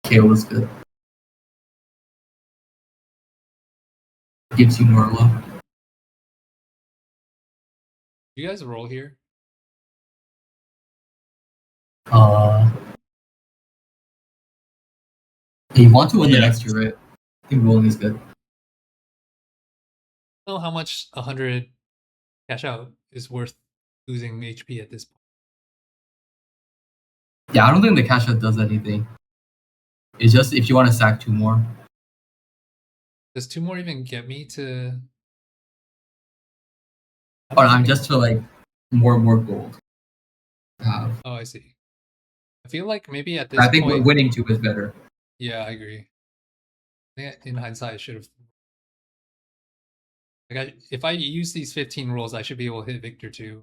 Kale is good. Gives you more luck. You guys roll here? You want to win the next year, right? I think rolling is good. I don't know how much 100 cash out is worth losing HP at this point. Yeah, I don't think the cash out does anything. It's just if you want to sack 2 more. Does 2 more even get me to? Or I'm just for like more gold. Oh, I see. I feel like maybe at this I think point, winning 2 is better. Yeah, I agree. In hindsight, I should have. Like, if I use these 15 rolls, I should be able to hit Viktor too.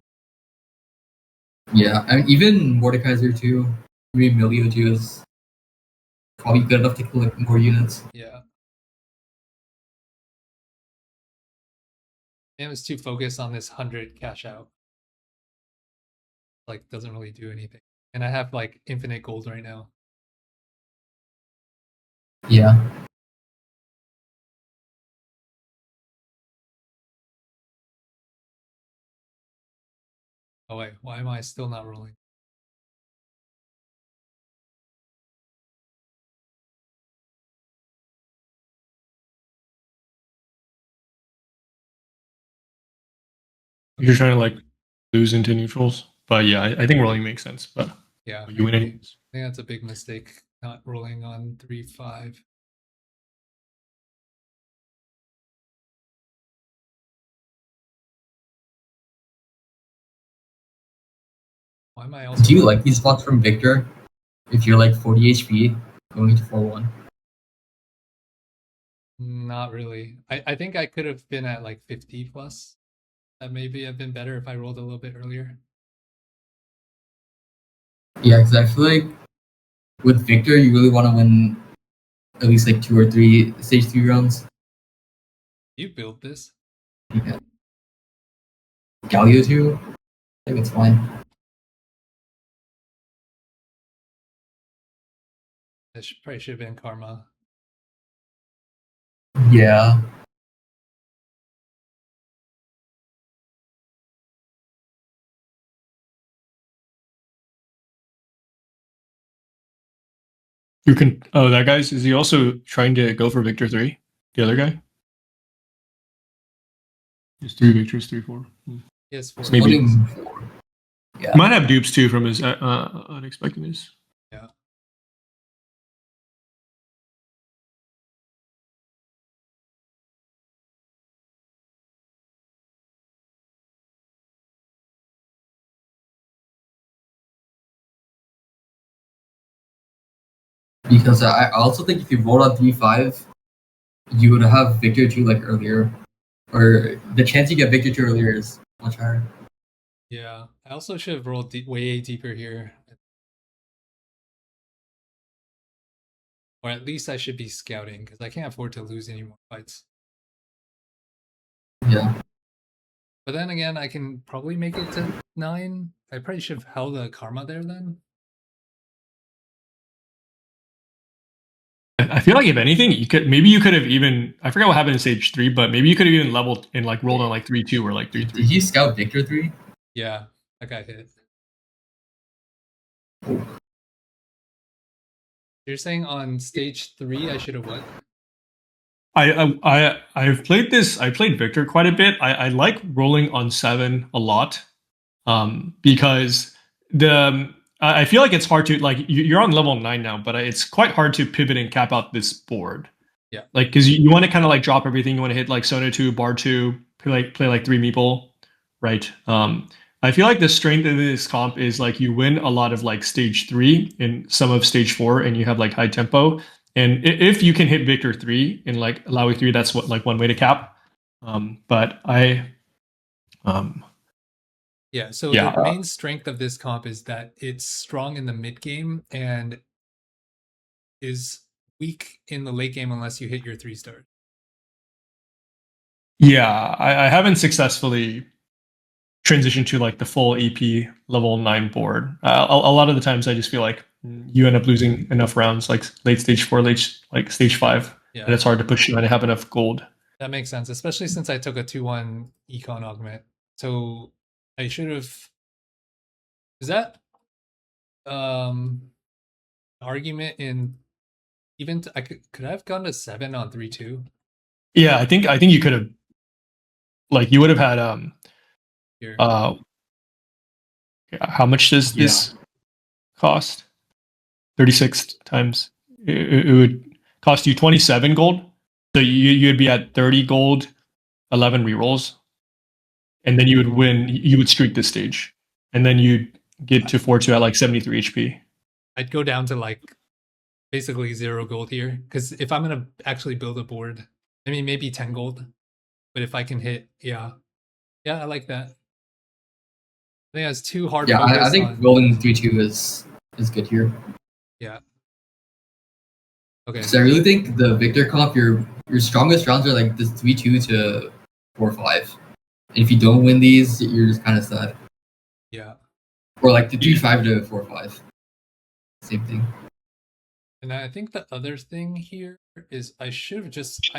Yeah, I mean, even Mordekaiser too. Maybe Milio too is probably good enough to collect more units. Yeah. It was too focused on this 100 cash out. Like, doesn't really do anything. And I have like infinite gold right now. Yeah. Oh wait, why am I still not rolling? You're trying to like lose into neutrals, but yeah, I think rolling makes sense. But Yeah, you win I anyways. think that's a big mistake, not rolling on 3-5. Why am I also? Do you like these spots from Viktor? If you're like 40 HP going to 4-1. Not really. I think I could have been at like 50 plus. That maybe have been better if I rolled a little bit earlier. Yeah, because I feel like with Viktor, you really want to win at least like 2 or 3 stage 3 rounds. You built this. Yeah. Galio too. I think it's fine. I probably should have been Karma. Yeah. You can. Oh, that guy's. Is he also trying to go for Victor 3? The other guy. There's 3 Victors, 3-4. Yes, So maybe Yeah. might have dupes too from his unexpectedness. Yeah. Because I also think if you rolled on 3-5, you would have Viktor 2 like earlier. Or the chance you get Viktor 2 earlier is much higher. Yeah. I also should have rolled way deeper here. Or at least I should be scouting, because I can't afford to lose any more fights. Yeah. But then again, I can probably make it to 9. I probably should have held a Karma there then. I feel like if anything, you could have even. I forgot what happened in stage 3, but maybe you could have even leveled and like rolled on like 3-2 or like 3-3. Did he scout Viktor 3? Yeah, that got hit. You're saying on stage 3 I should have what? I've played this. I played Victor quite a bit. I like rolling on 7 a lot, because I feel like it's hard to like you're on level 9 now, but it's quite hard to pivot and cap out this board. Yeah, like because you want to kind of like drop everything. You want to hit like Sono 2, Bar 2, play like 3 meeple, right? I feel like the strength of this comp is like you win a lot of like stage 3 and some of stage 4, and you have like high tempo. And if you can hit Victor 3 and like Alawi 3, that's what like one way to cap. But yeah. So yeah, the main strength of this comp is that it's strong in the mid game and is weak in the late game unless you hit your 3-star. yeah, I haven't successfully transitioned to like the full EP level 9 board. A lot of the times I just feel like you end up losing enough rounds, like late stage 4, like stage 5, Yeah, and it's hard to push you and have enough gold. that makes sense, especially since I took a 2-1 econ augment. So I should have. Is that argument in even I could I have gone to 7 on 3-2? Yeah, I think you could have, like you would have had Here. how much does this cost? 36 times. It would cost you 27 gold. So you'd be at 30 gold, 11 rerolls, and then you would win. You would streak this stage, and then you'd get to 4-2 at like 73 HP. I'd go down to like basically 0 gold here, because if I'm gonna actually build a board, I mean maybe 10 gold, but if I can hit, yeah, I like that. I think that's too hard. Yeah, I think rolling 3-2 is good here. Yeah. Okay. So I really think the Viktor comp, your strongest rounds are like this 3-2 to 4-5. And if you don't win these, you're just kind of sad. Yeah. Or like the 3-5 to 4-5. Same thing. And I think the other thing here is I should have just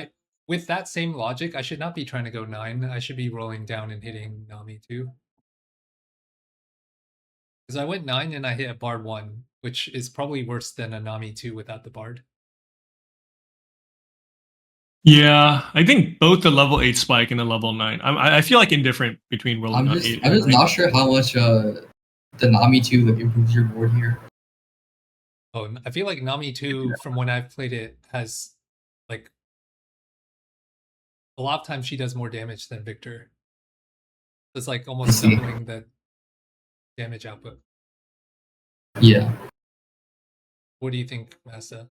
with that same logic, I should not be trying to go 9. I should be rolling down and hitting Nami too. Because I went 9 and I hit a Bard 1, which is probably worse than a Nami 2 without the Bard. Yeah, I think both the level 8 spike and the level 9. I feel like indifferent between rolling on 8 I'm and just 9. not sure how much the Nami 2 like improves your board here. Oh, I feel like Nami 2, from when I've played it, has like a lot of times she does more damage than Viktor. It's like almost doubling the damage output. Yeah. What do you think, Masta?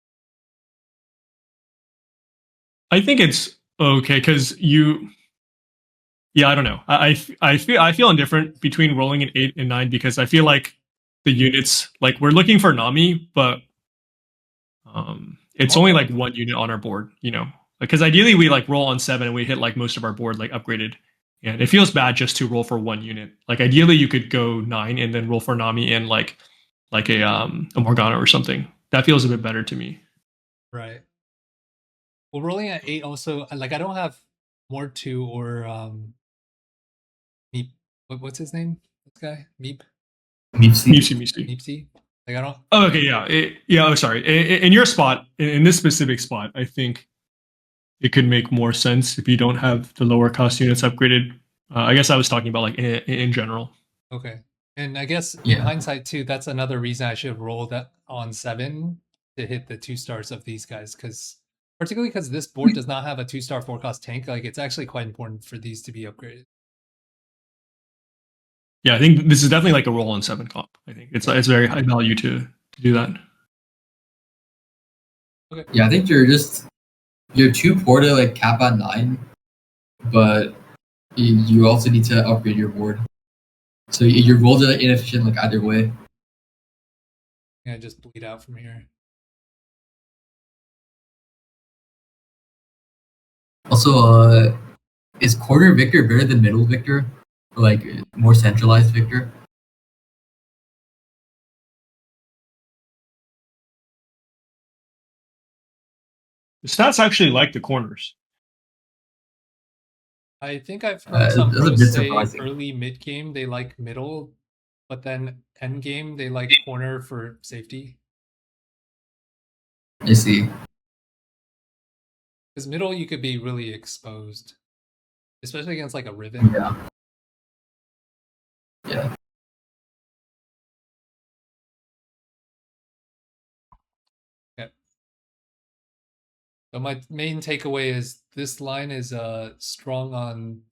I think it's okay because yeah, I don't know. I feel indifferent between rolling an 8 and 9 because I feel like the units, like we're looking for Nami, but it's only like one unit on our board, you know, because ideally we like roll on 7 and we hit like most of our board like upgraded, and it feels bad just to roll for one unit. Like ideally you could go 9 and then roll for Nami and like a Morgana or something. That feels a bit better to me. Right. Well, rolling at 8 also, like I don't have Mortu or Meep. What's his name? This guy? Meep? Meepsy. Like I don't. Oh, okay, yeah. Oh, sorry. In your spot, in this specific spot, I think it could make more sense if you don't have the lower cost units upgraded. I guess I was talking about like in general. Okay. And I guess in hindsight too, that's another reason I should have rolled that on 7 to hit the 2 stars of these guys, because particularly because this board does not have a 2-star 4-cost tank, like it's actually quite important for these to be upgraded. Yeah, I think this is definitely like a roll on 7 comp. I think it's very high value to do that. Okay. Yeah, I think you're too poor to like cap on 9, but you also need to upgrade your board. So your rolls are inefficient like either way. Yeah, just bleed out from here. Also, is corner Viktor better than middle Viktor? Or like more centralized Viktor? The stats actually like the corners. I think I've heard some pros say surprising. early mid game they like middle, but then end game they like corner for safety. I see. Because middle you could be really exposed, especially against like a Riven. Yeah. Yeah. Okay. So my main takeaway is this line is strong on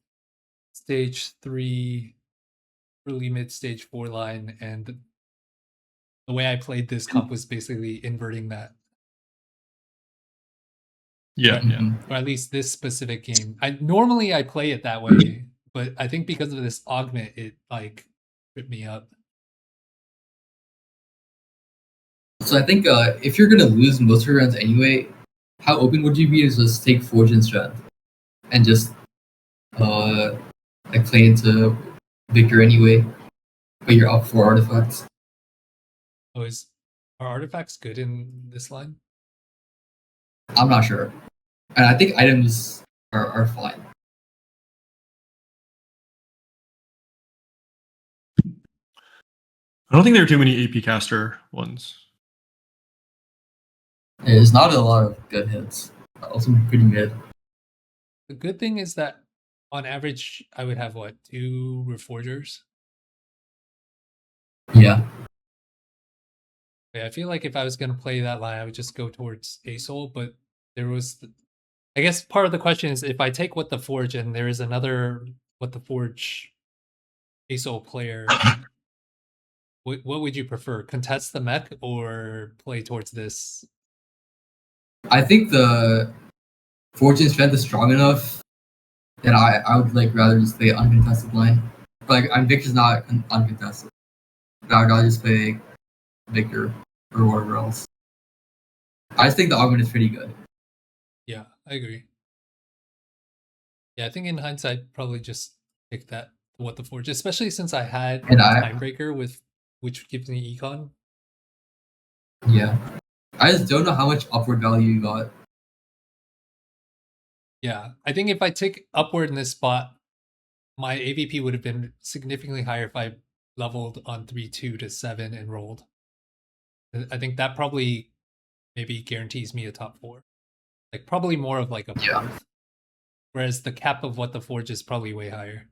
stage 3, early mid stage 4 line, and the way I played this comp was basically inverting that. Yeah, or at least this specific game. Normally I play it that way, but I think because of this augment, it like tripped me up. So I think if you're gonna lose most of your rounds anyway, how open would you be to just take Forge and Strength and just like play into Viktor anyway, but you're up for artifacts? Oh, are artifacts good in this line? I'm not sure, and I think items are fine. I don't think there are too many AP caster ones. There's not a lot of good hits. Also pretty mid. The good thing is that on average, I would have what, 2 Reforgers? Yeah. Okay, I feel like if I was going to play that line, I would just go towards ASOL, but there was, I guess part of the question is if I take What the Forge and there is another What the Forge ASOL player, what would you prefer? Contest the mech or play towards this? I think the Forge and Strength is strong enough that I would like rather just play uncontested line. But like Viktor's not uncontested. But I'd rather just play Viktor or whatever else. I just think the augment is pretty good. Yeah, I agree. Yeah, I think in hindsight, probably just pick that what the forge, especially since I had And Timebreaker with which gives me econ. Yeah. I just don't know how much upward value you got. Yeah, I think if I take upward in this spot, my AVP would have been significantly higher if I leveled on 3-2 to 7 and rolled. I think that probably maybe guarantees me a top 4. Like probably more of like a 4th. Yeah. Whereas the cap of what the forge is probably way higher.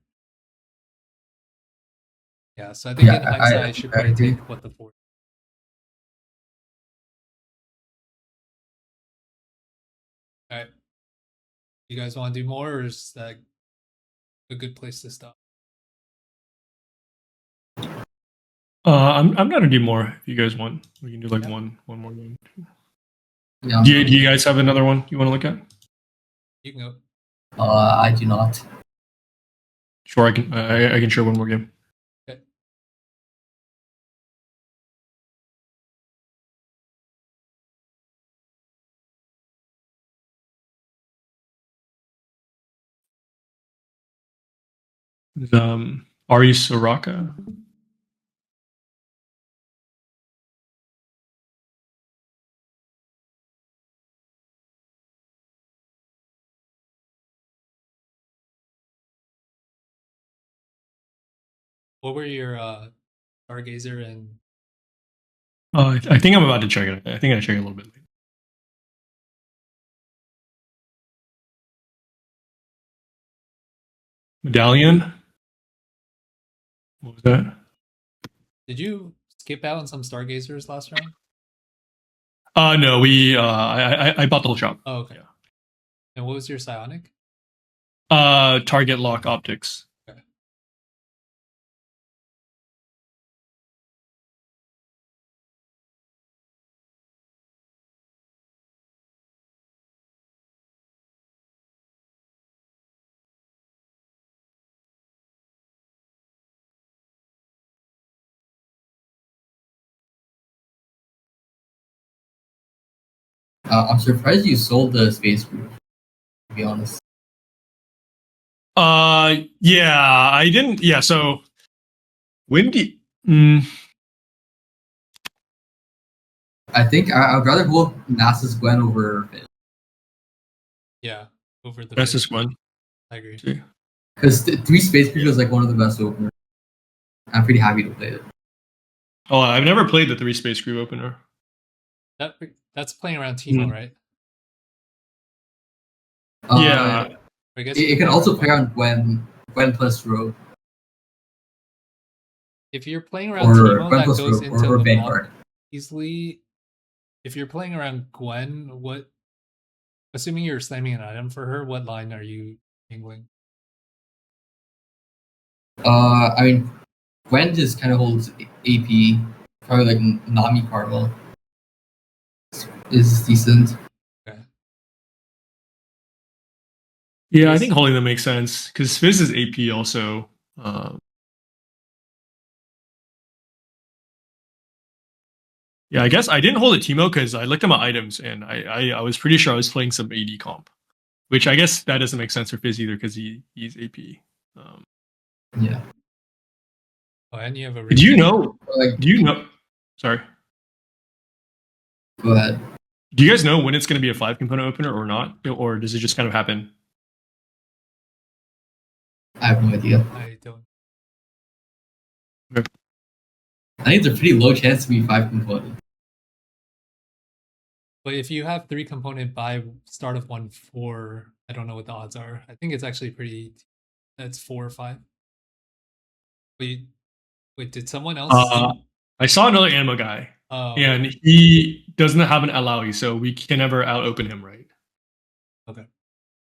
Yeah, so I think in hindsight I should probably agree. take what the forge. All right. You guys want to do more, or is that a good place to stop? I'm gonna do more if you guys want. We can do like Yeah. one more game. Yeah. Do you guys have another one you want to look at? You can go. I do not. Sure, I can share one more game. Okay. Ari Soraka. What were your Stargazer and I think I'm about to check it. I think I check it a little bit later. Medallion. What was that? did you skip out on some Stargazers last round? No, we. I bought the whole shop. Oh, okay. Yeah. And what was your psionic? Target lock optics. Okay. I'm surprised you sold the space group, to be honest. Yeah, I didn't. Yeah, so when do I think I'd rather hold NASA's Gwen over Finn. Yeah, over the best Fizz. is one? I agree. See. Because 3 space creatures is like one of the best openers. I'm pretty happy to play it. Oh, I've never played the 3 space crew opener. That's playing around Teemo, Hmm. right? Yeah. I guess It can also play on Gwen plus Rogue. if you're playing around Or Teemo, Gwen that plus goes Rogue into or LeBlanc Vanguard. easily. If you're playing around Gwen, what? Assuming you're slamming an item for her, what line are you angling? I mean, Gwen just kind of holds AP. Probably like Nami Carmel is decent. Okay. Yeah, I Fizz- think holding them makes sense because Fizz is AP also. Yeah, I guess I didn't hold a Teemo because I looked at my items and I was pretty sure I was playing some AD comp, which I guess that doesn't make sense for Fizz either because he's AP. Yeah. Oh, and you have a. Do you know? Like, Do you know? Sorry. go ahead. Do you guys know when it's going to be a 5 component opener or not, or does it just kind of happen? I have no idea. I don't. I think it's a pretty low chance to be 5 component. But if you have 3 component by start of 1-4, I don't know what the odds are. I think it's actually pretty. That's 4 or 5. Wait, did someone else? I saw another Anima guy, and he doesn't have an Alawi, so we can never out open him, right? Okay.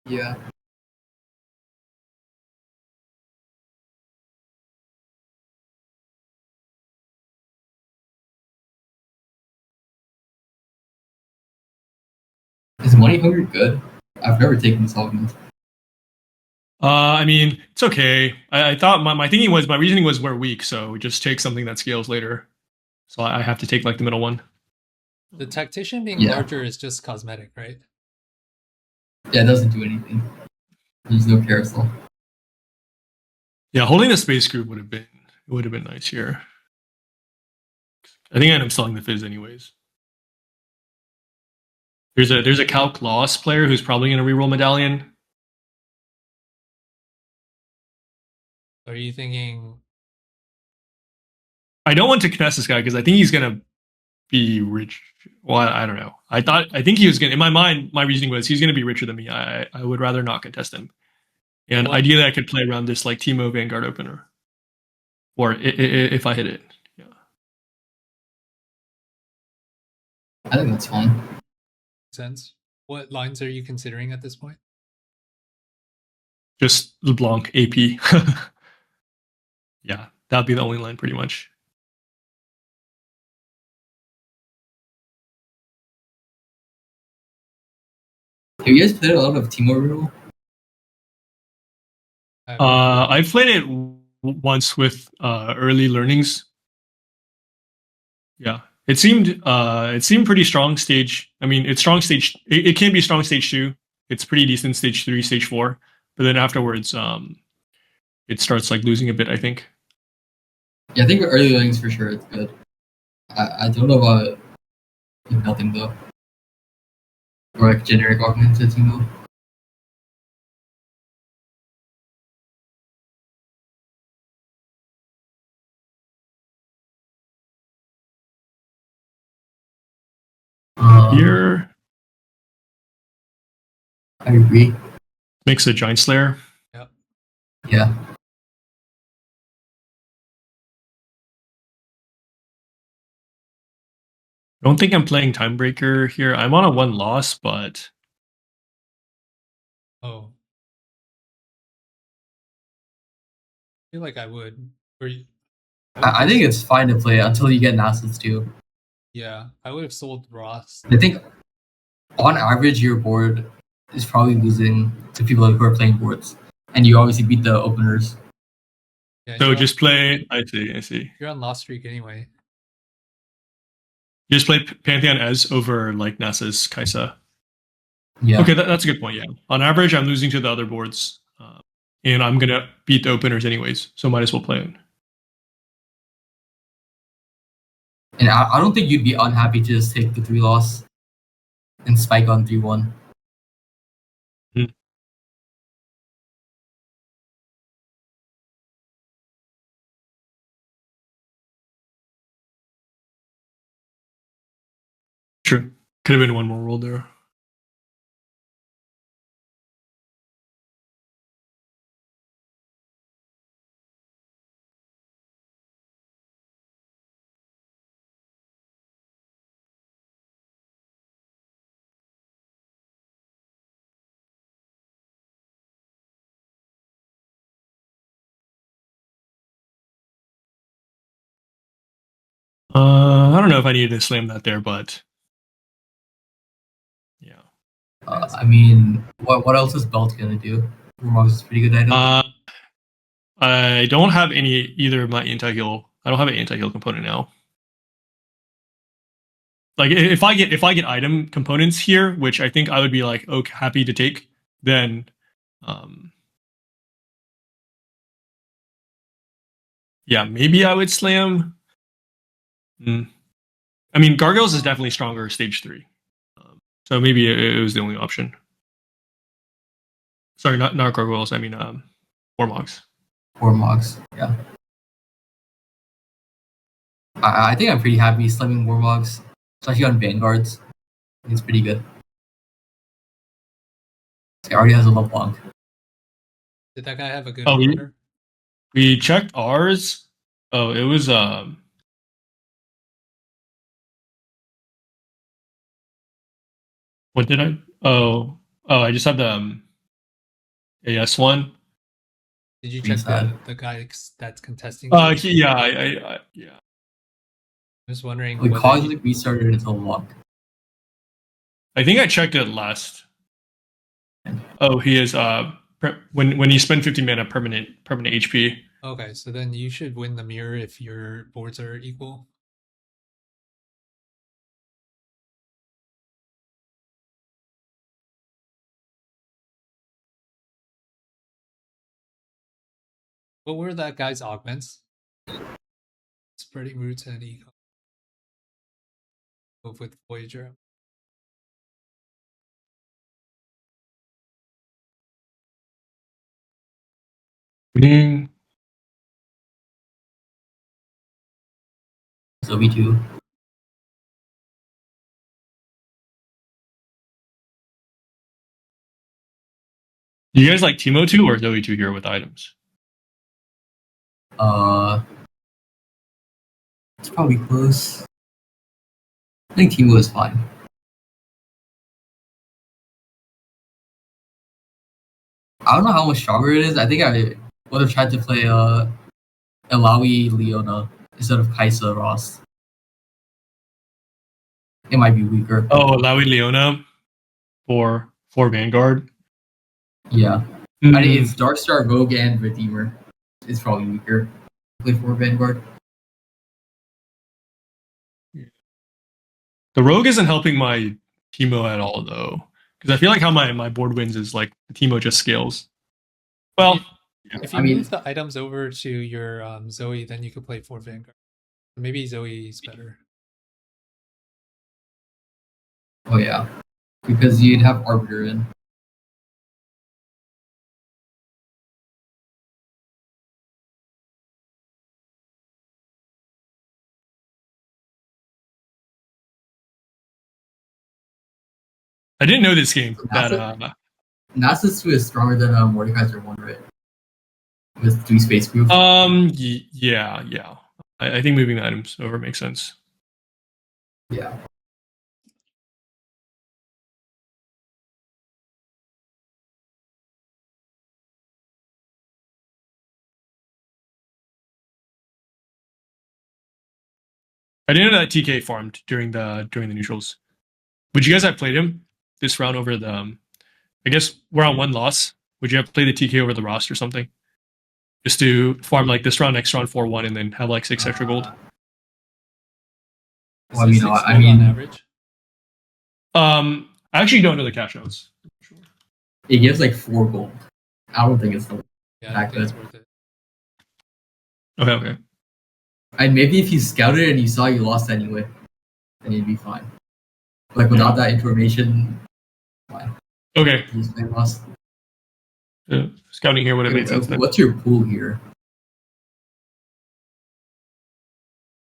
Yeah. Is Money Hungry good? I've never taken this augment. I mean, it's okay. I thought my reasoning was we're weak, so just take something that scales later. So I have to take like the middle one. The tactician being Yeah. larger is just cosmetic, right? Yeah, it doesn't do anything. There's no carousel. Yeah, holding the space group would have been nice here. I think I end up selling the Fizz anyways. There's a Calc Loss player who's probably going to reroll Medallion. Are you thinking? I don't want to contest this guy because I think he's going to be rich. Well, I don't know. I think he was going to, in my mind, my reasoning was he's going to be richer than me. I would rather not contest him. And Well, ideally, I could play around this like Teemo Vanguard opener. Or if I hit it. Yeah. I think that's fine. sense. What lines are you considering at this point? Just LeBlanc AP. Yeah, that'd be the only line pretty much. Have you guys played a lot of Teemo reroll? I've played it once with early learnings. Yeah, it seemed pretty strong stage. I mean, it's strong stage. It can be strong stage 2. It's pretty decent stage 3, stage 4. But then afterwards, it starts like losing a bit, I think. Yeah, I think early learnings for sure it's good. I don't know about nothing though. Or like generic augmented Teemo. Here I agree. makes a Giant Slayer. Yeah. I don't think I'm playing Timebreaker here. I'm on a 1 loss, but Oh, I feel like I would. Or I think it's fine to play until you get Nasus too. Yeah, I would have sold Ross. I think on average your board is probably losing to people who are playing boards. And you obviously beat the openers. Yeah, so you're just play. I see. you're on loss streak anyway. Just play Pantheon Ez over like NASA's Kaisa. Yeah. Okay, that's a good point. Yeah, on average, I'm losing to the other boards, and I'm gonna beat the openers anyways, so might as well play it. And I don't think you'd be unhappy to just take the 3 loss and spike on 3-1. True. Could have been one more roll there. I don't know if I needed to slam that there, but yeah. I mean, what else is Belt gonna do? Warmogs is a pretty good item. I don't have either of my anti-heal. I don't have an anti-heal component now. Like if I get item components here, which I think I would be like happy to take, then yeah, maybe I would slam. I mean, Gargoyles is definitely stronger stage 3. So maybe it was the only option. Sorry, not Gargoyles. I mean, Warmogs. Warmogs, yeah. I think I'm pretty happy slamming Warmogs, especially on Vanguards. It's pretty good. It already has a LeBlanc. Did that guy have a good Oh, order? We checked ours. Oh, it was what did I? Oh, I just have the AS one. Did you check the guy that's contesting? Yeah, yeah. I was wondering. The Cosmic restarted into LeBlanc. I think I checked it last. Oh, he is when you spend 50 mana permanent HP. Okay, so then you should win the mirror if your boards are equal. What were that guy's augments? Spreading roots and eco. Both with Voyager. Winning. So me too. Do you guys like Teemo 2 or Zoe 2 here with items? It's probably close. I think Teemo is fine. I don't know how much stronger it is. I think I would have tried to play Alawi Leona instead of Kaisa Ross. It might be weaker. Oh, Alawi Leona for Vanguard. Yeah. I mean, it's Darkstar, Rogue, and Redeemer. It's probably weaker. Play for Vanguard. The Rogue isn't helping my Teemo at all, though. Because I feel like how my board wins is like the Teemo just scales. Well, if you move the items over to your Zoe, then you could play for Vanguard. Maybe Zoe's better. Oh, yeah. Because you'd have Arbiter in. I didn't know this game. Nasus 2 is stronger than Mordekaiser 1, right? With 3 space groups. Yeah. I think moving the items over makes sense. Yeah. I didn't know that TK farmed during the neutrals. Would you guys have played him this round over the? I guess we're on 1 loss. Would you have played the TK over the Rost or something? Just to farm like this round, next round 4-1, and then have like 6 extra gold. Well, I mean, on average. I actually don't know the cash outs. Sure. It gives like 4 gold. I don't think it's the that good. Worth it. Okay. And maybe if you scouted and you saw you lost anyway, then you'd be fine. Like without that information, fine. Okay. Lost. Scouting here would have made sense. What's your pool here?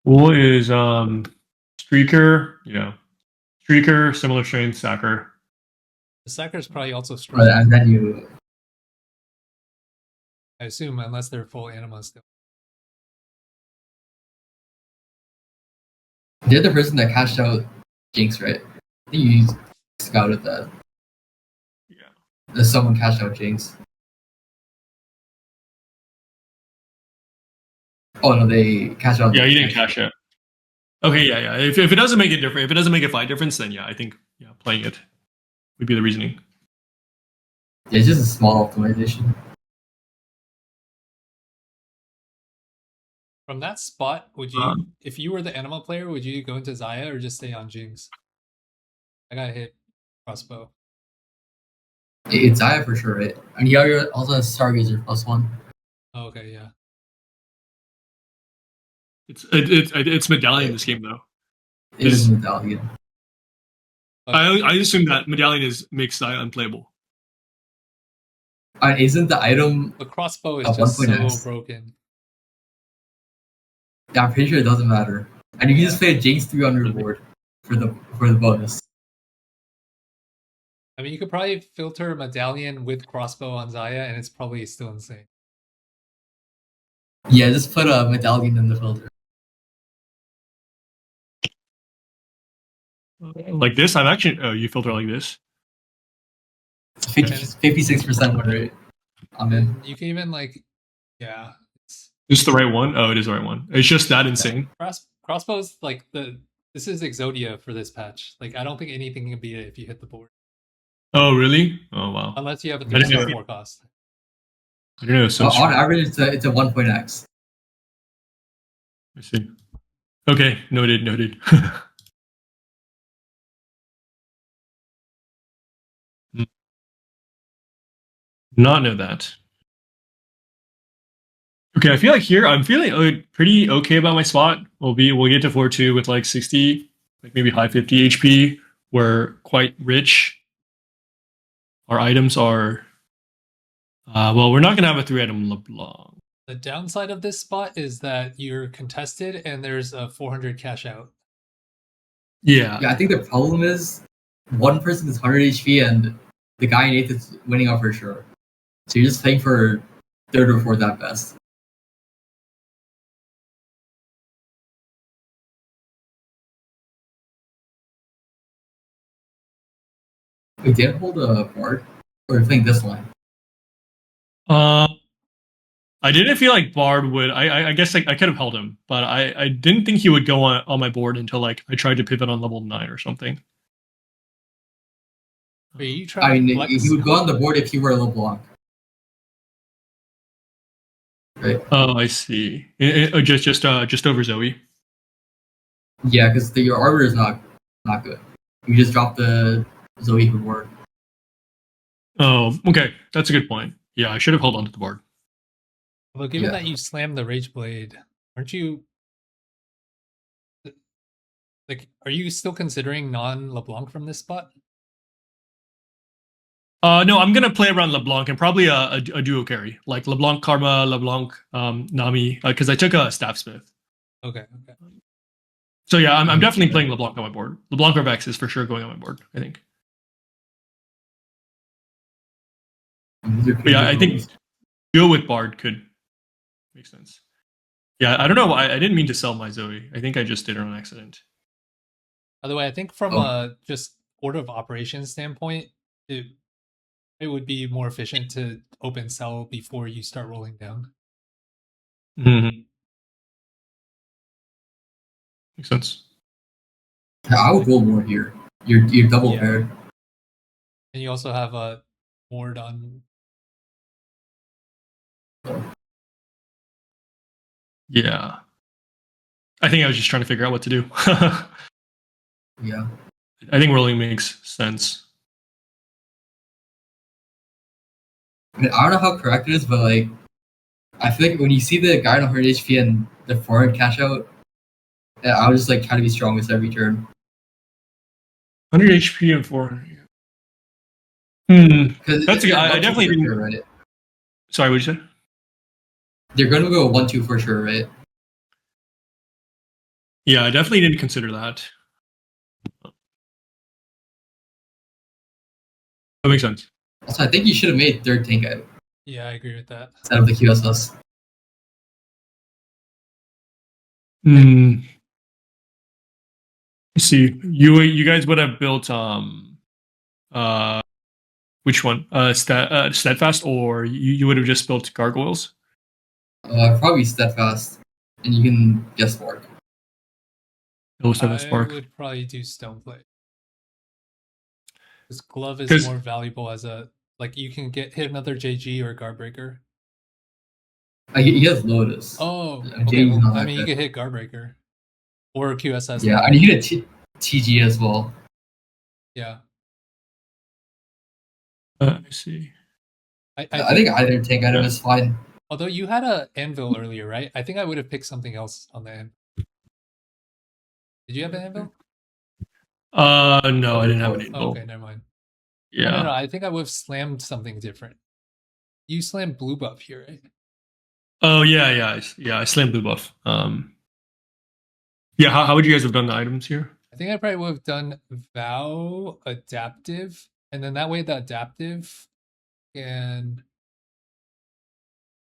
Pool is Streaker, Streaker, similar strength, Sacker. The Sacker is probably also strong. And then you, I assume, unless they're full Anima still. You're the person that cashed out Jinx, right? I think you scouted that. Yeah. Someone cashed out Jinx. Oh no, they cashed out. Yeah, he didn't cash it. Okay, yeah. If it doesn't make it different, if it doesn't make a fight difference, then yeah, I think playing it would be the reasoning. Yeah, it's just a small optimization. From that spot, would you, if you were the Anima player, would you go into Xayah or just stay on Jinx? I got hit crossbow. It's Xayah for sure, right? And he also has Stargazer +1. Oh, okay, yeah. It's Medallion this game though. It is Medallion. I assume that Medallion makes Xayah unplayable. Isn't the item the crossbow is just so broken? Yeah, I'm pretty sure it doesn't matter. And you can just play a Jinx 3 on your board for the bonus. I mean, you could probably filter Medallion with crossbow on Xayah, and it's probably still insane. Yeah, just put a Medallion in the filter. Like this? I'm actually. Oh, you filter like this? 56% win rate. I'm in. You can even yeah. Is the right one? Oh, it is the right one. It's just that insane. Crossbow's this is Exodia for this patch. I don't think anything can beat it if you hit the board. Oh, really? Oh, wow. Unless you have a 3-4 cost. I don't know. So on average, it's a 1.x. I see. Okay, noted. Not know that. Okay, I feel like here I'm feeling pretty okay about my spot. We'll get to 4-2 with like 60, like maybe high 50 HP. We're quite rich. Our items are well, we're not gonna have a 3-item LeBlanc. The downside of this spot is that you're contested and there's a 400 cash out. Yeah. Yeah, I think the problem is one person is 100 HP and the guy in 8th is winning out for sure. So you're just playing for 3rd or 4th at best. We did hold a board. Or we're playing this line. I didn't feel like Bard would. I guess like I could have held him, but I didn't think he would go on my board until like I tried to pivot on level 9 or something. Are you I trying to mean, flex? he would go on the board if he were a LeBlanc. Right? Oh, I see. Just over Zoe. Yeah, because your arbor is not good. You just drop the Zoe reward. Oh, okay, that's a good point. Yeah, I should have held on to the board. Although given Yeah. that you slammed the Rage Blade, aren't you like are you still considering non-LeBlanc from this spot? No, I'm gonna play around LeBlanc and probably a duo carry like LeBlanc Karma, LeBlanc Nami, because I took a Staffsmith. Okay. So yeah, I'm definitely playing LeBlanc on my board. LeBlanc or Vex is for sure going on my board, I think. But yeah, I think duo with Bard could make sense. Yeah, I don't know. I didn't mean to sell my Zoe. I think I just did it on accident. By the way, I think from a just order of operations standpoint, it would be more efficient to open sell before you start rolling down. Mm-hmm. Makes sense. I would roll more here. You're double paired. And you also have a ward on. Yeah. I think I was just trying to figure out what to do. Yeah. I think rolling makes sense. I mean, I don't know how correct it is, but like, I feel like when you see the guy on 100 HP and the 400 cash out, I would just like try to be strongest every turn. 100 HP and 400. That's good. I definitely didn't. Sure, right? Sorry, what did you say? They're going to go 1-2 for sure, right? Yeah, I definitely didn't consider that. That makes sense. Also, I think you should have made 3rd tank item Yeah, I agree with that. instead of the QSS. Let's see. You guys would have built which one? Steadfast, or you would have just built gargoyles? Probably Steadfast, and you can guess Spark. No Steadfast I Spark. would probably do Stoneplate. Because Glove is more valuable as a like you can hit another JG or Guardbreaker. He has Lotus. Oh, Yeah, okay. JG's Well, not I that mean, you good. could hit Guardbreaker or QSS. Yeah, and you get a TG as well. Yeah. I see. I think either tank item is fine. Although you had a anvil earlier, right? I think I would have picked something else on the anvil. Did you have an anvil? No, I didn't have an anvil. Oh, okay, never mind. Yeah. No, I think I would have slammed something different. You slammed blue buff here, right? Oh yeah. I slammed blue buff. Yeah. How would you guys have done the items here? I think I probably would have done vow adaptive, and then that way the adaptive can.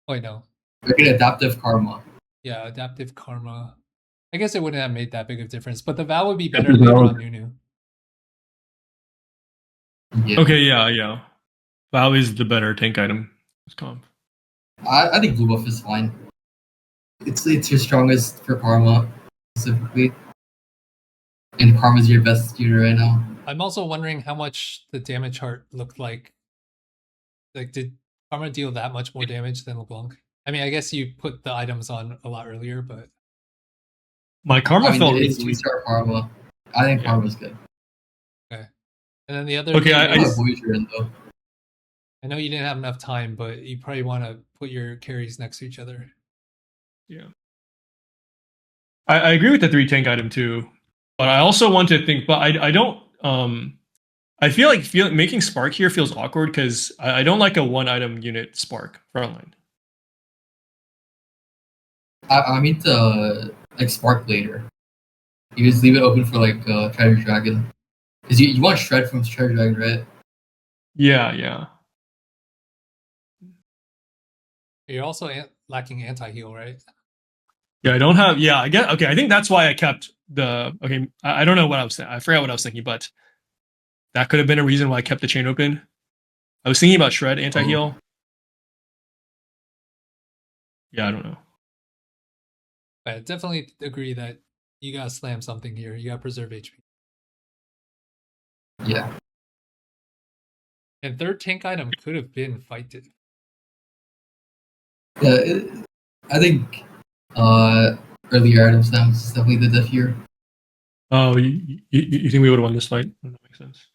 Oh wait, no. Like an adaptive karma. Yeah, adaptive karma. I guess it wouldn't have made that big of a difference, but the vow would be better later on Nunu. Yeah. Okay, yeah. Vow is the better tank item. Comp. I think blue buff is fine. It's your strongest for karma specifically, and karma's your best unit right now. I'm also wondering how much the damage heart looked like. Like, did karma deal that much more damage than LeBlanc? I mean, I guess you put the items on a lot earlier, but my karma felt it's really 2-star karma. I think karma's good. Okay, and then the other. Okay, I Voyager in though. I know you didn't have enough time, but you probably want to put your carries next to each other. Yeah. I agree with the 3 tank item too, but I also want to think. But I don't. I feel like making Spark here feels awkward because I don't like a 1 item unit Spark frontline. I mean the like Spark later. You just leave it open for like Treasure Dragon, because you want Shred from Treasure Dragon, right? Yeah. You're also lacking anti-heal, right? Yeah, I don't have. Yeah, I get. Okay, I think that's why I kept the. Okay, I don't know what I was. I forgot what I was thinking, but that could have been a reason why I kept the chain open. I was thinking about Shred anti-heal. Yeah, I don't know. I definitely agree that you gotta slam something here. You gotta preserve HP. Yeah. And 3rd tank item could have been fighted. Yeah, I think earlier item slams is definitely the diff here. Oh, you think we would have won this fight? That makes sense.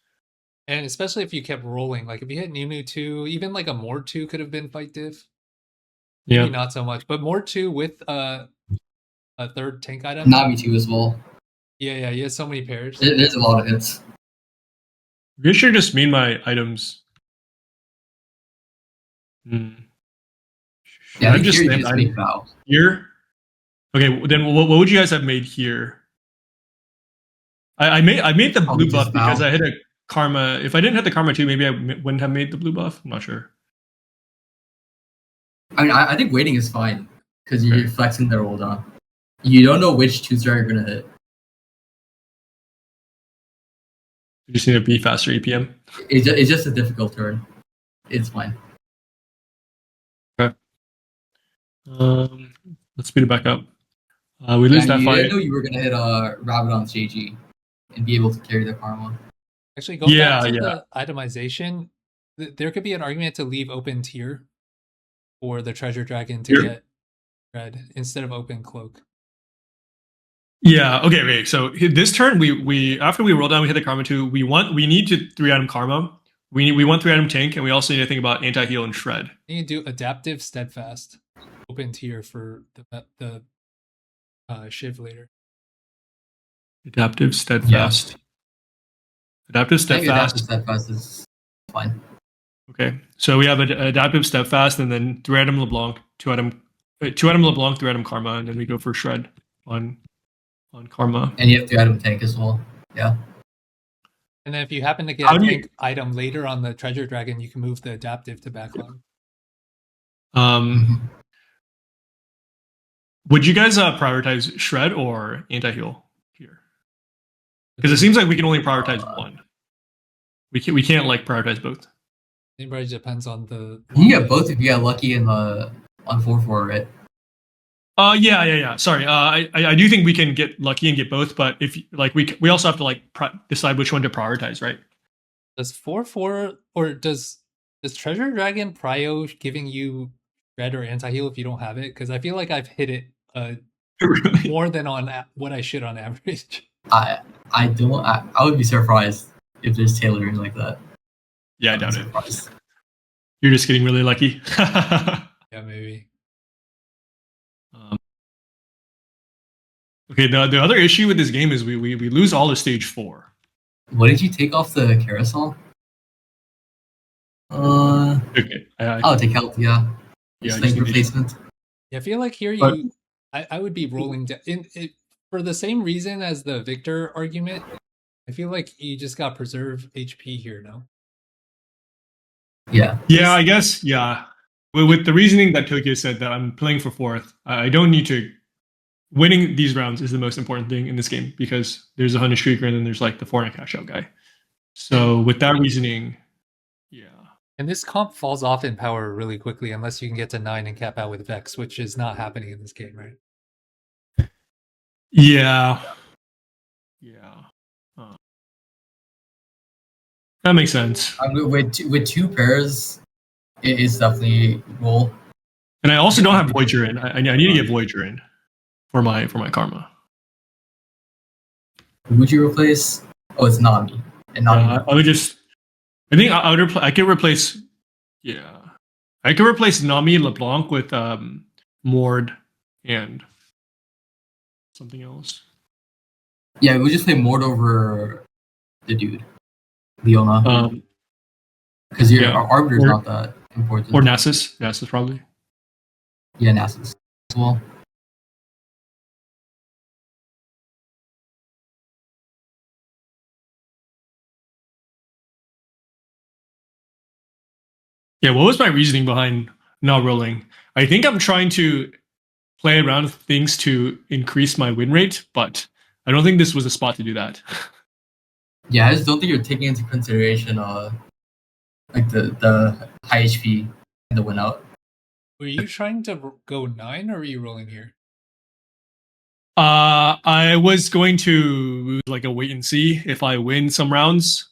And especially if you kept rolling, like if you hit Nunu 2, even like a Mord 2 could have been fight diff. Yeah. Maybe not so much, but Mord 2 with a 3rd tank item. Nami 2 as well. Yeah, you have so many pairs. There's a lot of hits. You should just mean my items. Yeah, I think just here you just make Vow. Here? Okay, then what would you guys have made here? I made the blue buff because I hit a Karma. If I didn't hit the Karma 2, maybe I wouldn't have made the blue buff. I'm not sure. I mean, I think waiting is fine because you're flexing the roll down. You don't know which 2-star you're gonna hit. You just need to be faster EPM. It's just a difficult turn. It's fine. Okay. Let's speed it back up. We lose that fight. I know you were gonna hit Rabbit on JG and be able to carry the Karma. Actually, go back to the itemization. There could be an argument to leave open tier for the Treasure Dragon to get red instead of open cloak. Yeah. Okay. Wait. So this turn, we after we roll down, we hit the Karma 2. We need to 3-item Karma. We want 3-item tank, and we also need to think about anti-heal and shred. You can do adaptive steadfast, open tier for the Shiv later. Adaptive steadfast. Yeah. Adaptive steadfast. Adaptive steadfast is fine. Okay. So we have adaptive steadfast, and then 3-item LeBlanc, 2-item LeBlanc, 3-item Karma, and then we go for shred on Karma. And you have 3-item tank as well. Yeah. And then if you happen to get a tank item later on the Treasure Dragon, you can move the adaptive to backline. Would you guys prioritize shred or anti-heal here? Because it seems like we can only prioritize one. We can't like prioritize both. It probably depends on the. You get both if you get lucky on 4-4, right? Yeah. Sorry. I do think we can get lucky and get both, but if like we also have to like decide which one to prioritize, right? Does 4-4 or does Treasure Dragon prio giving you red or anti-heal if you don't have it? Because I feel like I've hit it Really? more than on what I should on average. I would be surprised if there's tailoring like that. Yeah, I doubt it. You're just getting really lucky. Yeah, maybe. Okay, the other issue with this game is we lose all of stage 4. What did you take off the carousel? Okay. Take health, yeah. Yeah, Strength replacement. Yeah, I feel like here I would be rolling down for the same reason as the Viktor argument. I feel like you just got preserve HP here, no? Yeah. Yeah, I guess. Yeah. With the reasoning that Tokyo said that I'm playing for 4th, I don't need to. Winning these rounds is the most important thing in this game because there's a 100 streaker and then there's like the 4 cash out guy. So with that reasoning, yeah. And this comp falls off in power really quickly unless you can get to 9 and cap out with Vex, which is not happening in this game, right? Yeah. That makes sense. With 2 pairs, it is definitely roll. And I also don't have Voyager in. I need to get Voyager in for my Karma. Who would you replace? Oh, it's Nami. And Nami. I would just. I think I could replace. Yeah, I could replace Nami LeBlanc with Mord and something else. Yeah, we just play Mord over the dude, Leona, because our Arbiter's not that important. Or Nasus. Nasus probably. Yeah, Nasus as well. Yeah, what was my reasoning behind not rolling? I think I'm trying to play around with things to increase my win rate, but I don't think this was a spot to do that. Yeah, I just don't think you're taking into consideration like the high HP and the win out. Were you trying to go 9 or were you rolling here? I was going to like a wait and see if I win some rounds,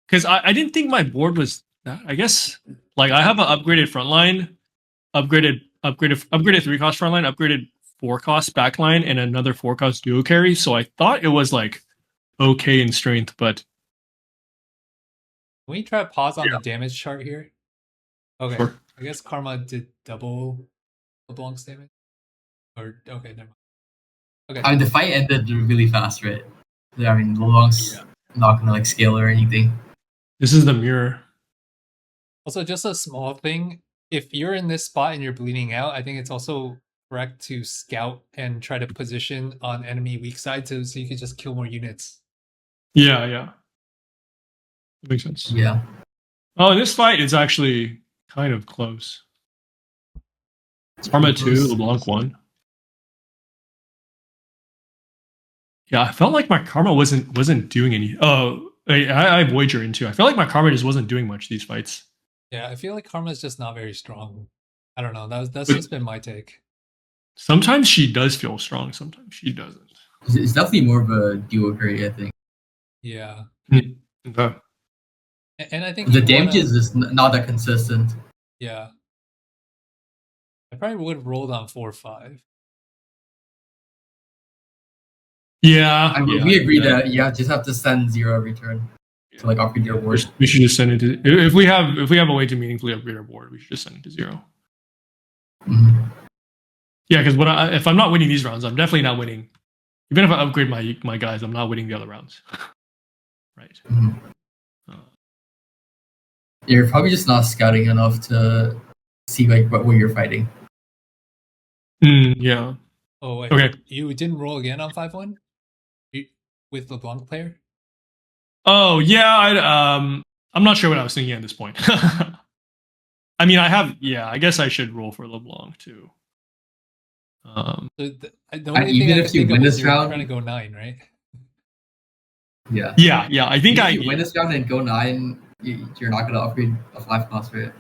because I didn't think my board was that. I guess like I have an upgraded front line, upgraded 3-cost front line, upgraded 4-cost back line, and another 4-cost duo carry. So I thought it was like okay in strength, but Can we try to pause on the damage chart here? Okay, sure. I guess Karma did double LeBlanc's damage. Or okay, never mind. Okay. I mean, the fight ended really fast, right? I mean, LeBlanc's not gonna like scale or anything. This is the mirror. Also, just a small thing. If you're in this spot and you're bleeding out, I think it's also correct to scout and try to position on enemy weak side so you can just kill more units. Yeah. That makes sense. Yeah. Oh, this fight is actually kind of close. Karma 2, LeBlanc 1. Yeah, I felt like my Karma wasn't doing any. Oh, I have Voyager in too. I felt like my Karma just wasn't doing much these fights. Yeah, I feel like Karma is just not very strong. I don't know. That's just been my take. Sometimes she does feel strong. Sometimes she doesn't. It's definitely more of a duo carry, I think. Yeah. Okay. And I think the damage is just not that consistent. Yeah. I probably would have rolled on 4-5. Yeah, we agree that you just have to send 0 every turn to like upgrade your board. We should just send it to if we have a way to meaningfully upgrade our board, we should just send it to 0. Mm-hmm. Yeah, because if I'm not winning these rounds, I'm definitely not winning. Even if I upgrade my guys, I'm not winning the other rounds. Right. Mm-hmm. You're probably just not scouting enough to see like what you're fighting. Yeah. Oh wait. Okay. You didn't roll again on 5-1 with LeBlanc player? Oh yeah. I'm not sure what I was thinking at this point. I mean, I have. Yeah, I guess I should roll for LeBlanc too. So the only even thing if you win this round, trying to go 9, right? Yeah. I think if you win this round and go 9, you're not gonna upgrade a 5-cost, right?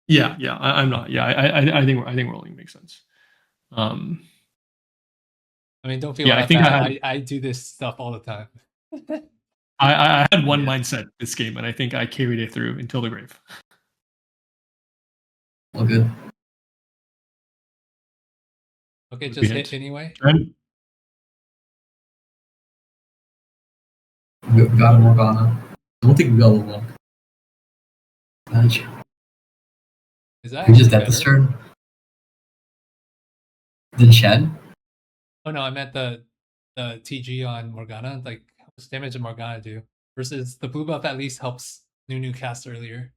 Yeah. I'm not. Yeah, I think rolling makes sense. I mean, don't feel bad. I do this stuff all the time. I had one mindset this game, and I think I carried it through until the grave. All good. Okay, just hit anyway. We got a Morgana. I don't think we got a LeBlanc. Is that we just dead this turn? Then Shed? Oh no, I meant the TG on Morgana. Like, how much damage did Morgana do? Versus the blue buff at least helps Nunu cast earlier.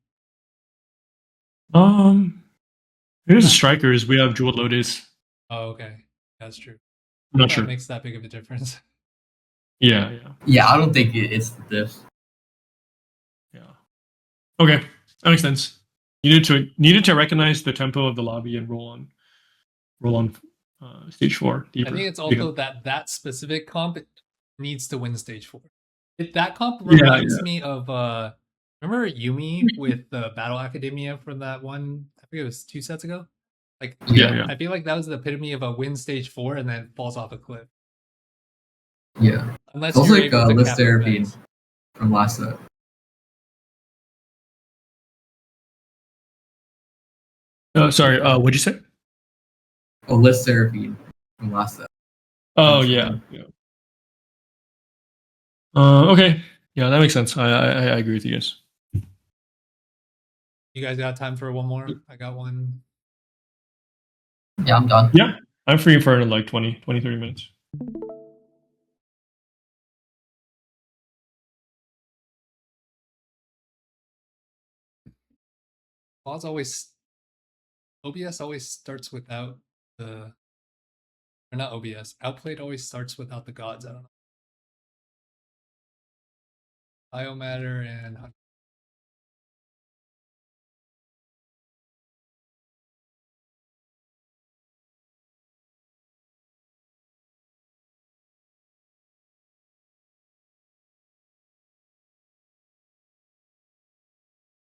Here's the strikers. We have Jewel Lotus. Oh, okay. That's true. I'm not sure. Makes that big of a difference. Yeah. Yeah, I don't think it's the diff. Yeah. Okay, that makes sense. Needed to recognize the tempo of the lobby and roll on stage 4 deeper. I think it's also that specific comp needs to win stage 4. That comp reminds me of remember Yumi with the Battle Academia from that one? I think it was 2 sets ago. Like, I feel like that was the epitome of a win stage 4 and then falls off a cliff. Yeah, unless it's you're like able to List cap Therapy events. from last set. Sorry, what'd you say? Oh, List Therapy from last set. Oh yeah. Okay. Yeah, that makes sense. I agree with you guys. You guys got time for one more? I got one. Yeah, I'm done. Yeah, I'm free for like 20, 30 minutes. OBS always starts without the, or not OBS. Outplayed always starts without the gods. I don't know. Biomatter and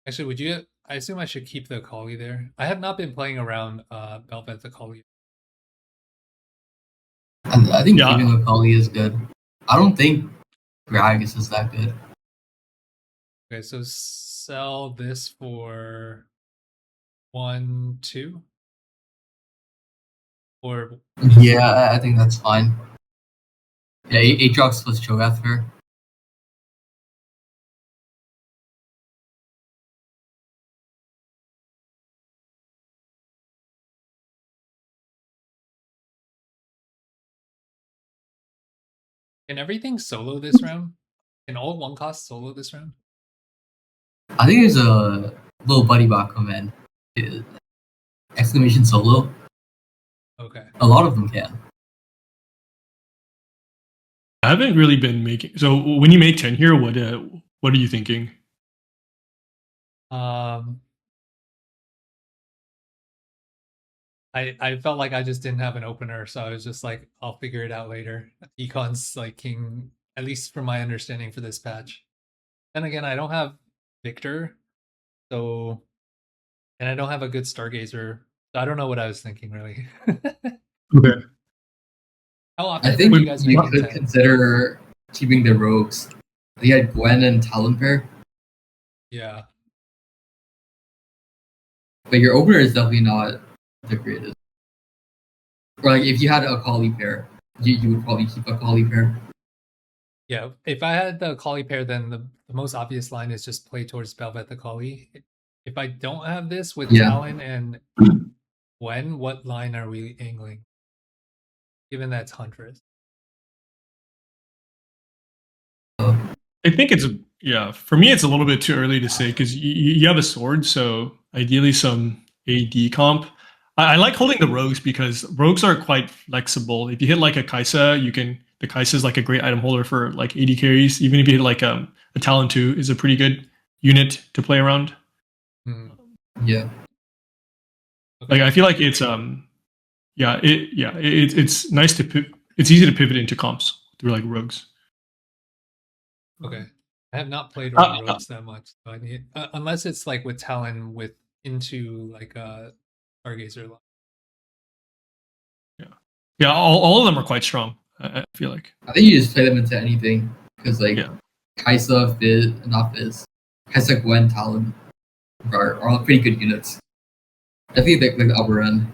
actually, would you? I assume I should keep the Akali there. I have not been playing around Bel'Veth Akali. I think Yeah. keeping Akali is good. I don't think Gragas is that good. Okay, so sell this for 1, 2, or Yeah, I think that's fine. Yeah, Aatrox plus Cho'Gath her. can everything solo this round? Can all 1-cost solo this round? I think there's a little buddy bot command. Exclamation solo. Okay. A lot of them can. I haven't really been making. So when you make 10 here, what are you thinking? I felt like I just didn't have an opener, so I was just like, I'll figure it out later. Econ's like king, at least from my understanding for this patch. Then again, I don't have Viktor, so, and I don't have a good Stargazer, so I don't know what I was thinking really. Okay. How often I think are you guys you making have to 10? consider keeping the rogues. You had Gwen and Talon pair, Yeah. but your opener is definitely not the greatest. Or like if you had a Akali pair, you would probably keep a Akali pair. Yeah, if I had the Akali pair, then the most obvious line is just play towards Bel'Veth Akali. If I don't have this with Yeah. Talon and Gwen, what line are we angling? Given that's Huntress. I think it's for me it's a little bit too early to say because you have a sword, so ideally some AD comp. I like holding the rogues because rogues are quite flexible. If you hit like a Kaisa, the Kaisa is like a great item holder for like AD carries. Even if you hit like a Talon 2 is a pretty good unit to play around. Yeah. Okay. Like I feel like it's it's nice to it's easy to pivot into comps through like rogues. Okay. I have not played around rogues that much. So I need, unless it's like with Talon with into like a Stargazer line. Yeah, all of them are quite strong. I feel like. I think you just play them into anything because like Yeah. Kaisa, Kaisa, Gwen, Talon are all pretty good units. I think like the upper end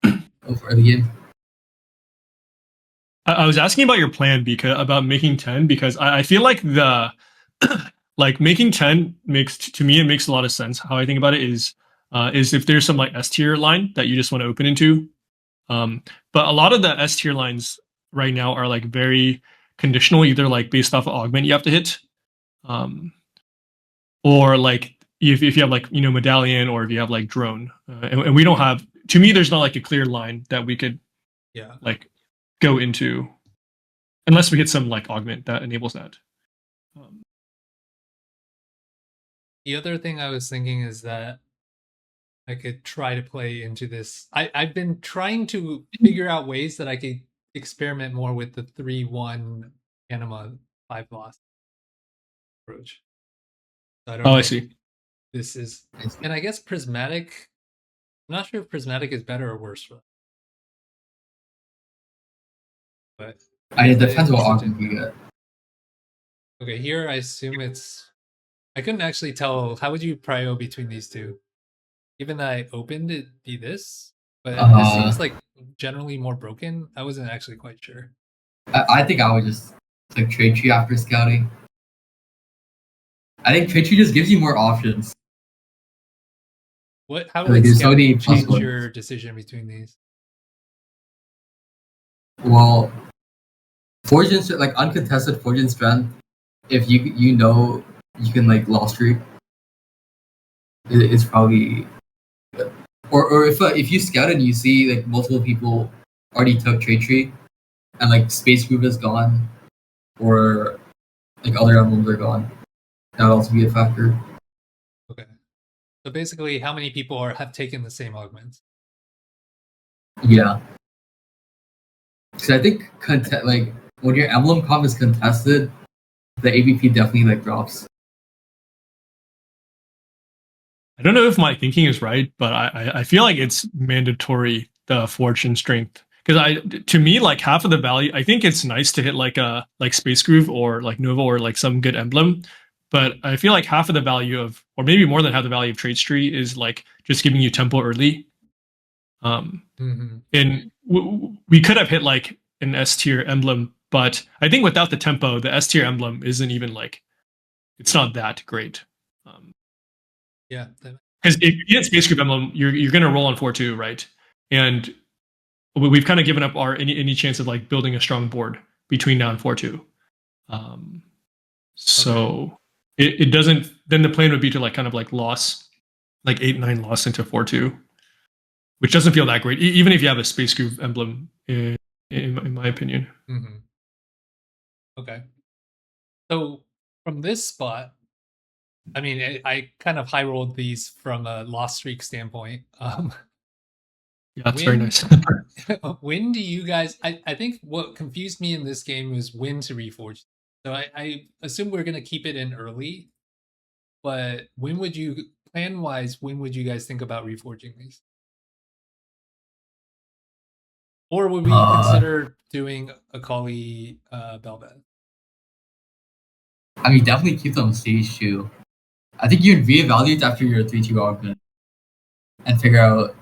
of the game. I was asking about your plan about making 10 because I feel like the like making 10 to me it makes a lot of sense. How I think about it is if there's some like S tier line that you just want to open into. But a lot of the S tier lines right now are like very conditional, either like based off of augment you have to hit, or like if you have like medallion, or if you have like drone, and we don't have. To me, there's not like a clear line that we could like go into unless we get some like augment that enables that. The other thing I was thinking is that I could try to play into this. I've been trying to figure out ways that I could experiment more with the 3-1 Anima 5 loss approach. So I don't know. I see. This is, and I guess Prismatic. I'm not sure if Prismatic is better or worse for that. But it depends what augment you get. Okay, here I assume it's. I couldn't actually tell. How would you prio between these two? Given that I opened it be this, but this seems like generally more broken. I wasn't actually quite sure. I think I would just click Trade Tree after scouting. I think Trade Tree just gives you more options. How would there's scouting so many change your decision between these? Well, Fortune like uncontested Fortune strength. If you know you can like loss streak, it's probably good. Or if you scout and you see like multiple people already took trade tree, and like space group is gone, or like other emblems are gone, that would also be a factor. Okay. So basically, how many people have taken the same augments? Yeah, because I think like when your emblem comp is contested, the ABP definitely like drops. I don't know if my thinking is right, but I feel like it's mandatory, the fortune strength. Because to me, like half of the value, I think it's nice to hit like a like Space Groove or like Nova or like some good emblem. But I feel like half of the value of, or maybe more than half the value of Trade Street is like just giving you tempo early. And we could have hit like an S tier emblem, but I think without the tempo, the S tier emblem isn't even like, it's not that great. Yeah. Because if you get Space Group Emblem, you're going to roll on 4-2, right? And we've kind of given up our any chance of like building a strong board between now and 4-2. So it doesn't. Then the plan would be to like kind of like loss, like 8-9 loss into 4-2, which doesn't feel that great, even if you have a Space Group Emblem. In my opinion. Mm-hmm. Okay. So from this spot, I mean, I kind of high rolled these from a loss streak standpoint. Yeah, that's very nice. When do you guys? I think what confused me in this game was when to reforge. So I assume we're gonna keep it in early, but when would you plan wise? When would you guys think about reforging these? Or would we consider doing a Kali Belbeth? I mean, definitely keep them stage 2. I think you'd reevaluate after your 3-2 augment and figure out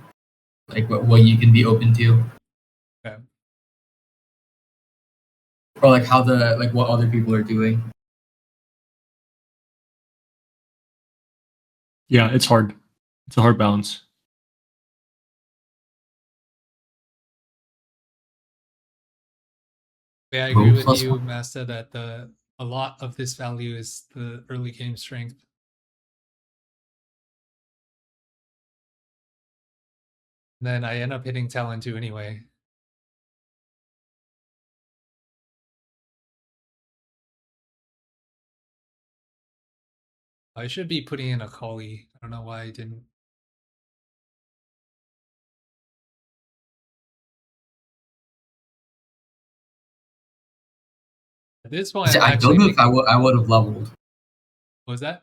like what you can be open to. Okay. Or like how like what other people are doing. Yeah, it's hard. It's a hard balance. Yeah, I agree with you, Masta, that a lot of this value is the early game strength. And then I end up hitting Talon 2 anyway. I should be putting in a Kali. I don't know why I didn't. At this point, See, I don't know if I would have leveled. What was that?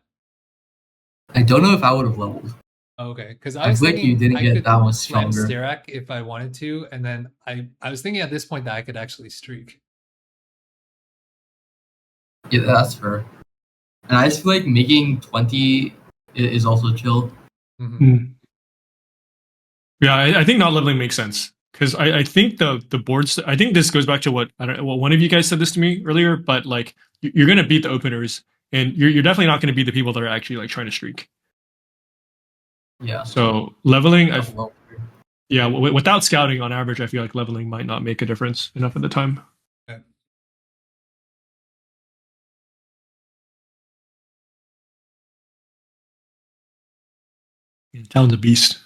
I don't know if I would have leveled. Okay, because I was thinking you didn't get that much slam stronger. Sterak if I wanted to, and then I was thinking at this point that I could actually streak. Yeah, that's fair. And I just feel like making 20 is also chill. Yeah, I think not leveling makes sense because I think the boards. I think this goes back to what one of you guys said this to me earlier, but like you're gonna beat the openers, and you're definitely not gonna beat the people that are actually like trying to streak. Yeah. So leveling, yeah, without scouting on average, I feel like leveling might not make a difference enough of the time. Okay. Talon's a beast.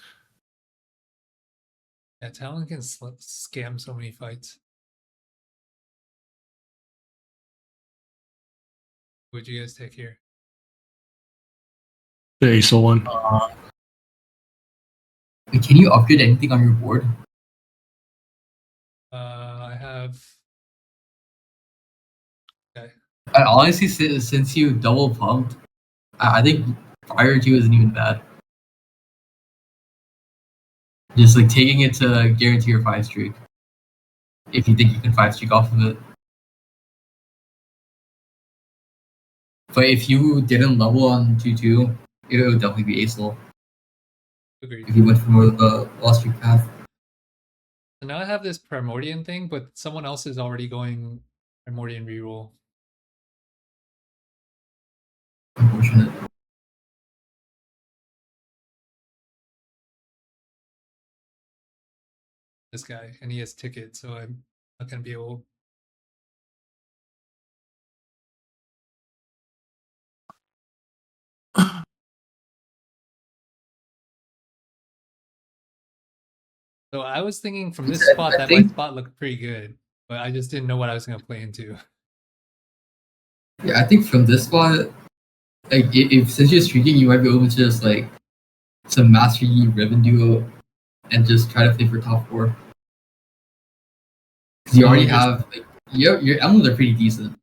Yeah, Talon can scam so many fights. What'd you guys take here? The ASOL one. Can you upgrade anything on your board? I have. Okay. I honestly, since you double pumped, I think Fire 2 isn't even bad. Just like taking it to guarantee your 5 streak. If you think you can 5 streak off of it. But if you didn't level on 2-2, it would definitely be ASOL. Agreed. If you went for more of the lost streak path. So now I have this Primordian thing, but someone else is already going Primordian reroll. Unfortunate. This guy, and he has ticket, so I'm Not gonna be able. So I was thinking from this spot I that think- my spot looked pretty good, but I just didn't know what I was gonna play into. Yeah, I think from this spot, like if since you're streaking, you might be able to just like some Master Yi Riven duo and just try to play for top 4. Because you already have like your emblems are pretty decent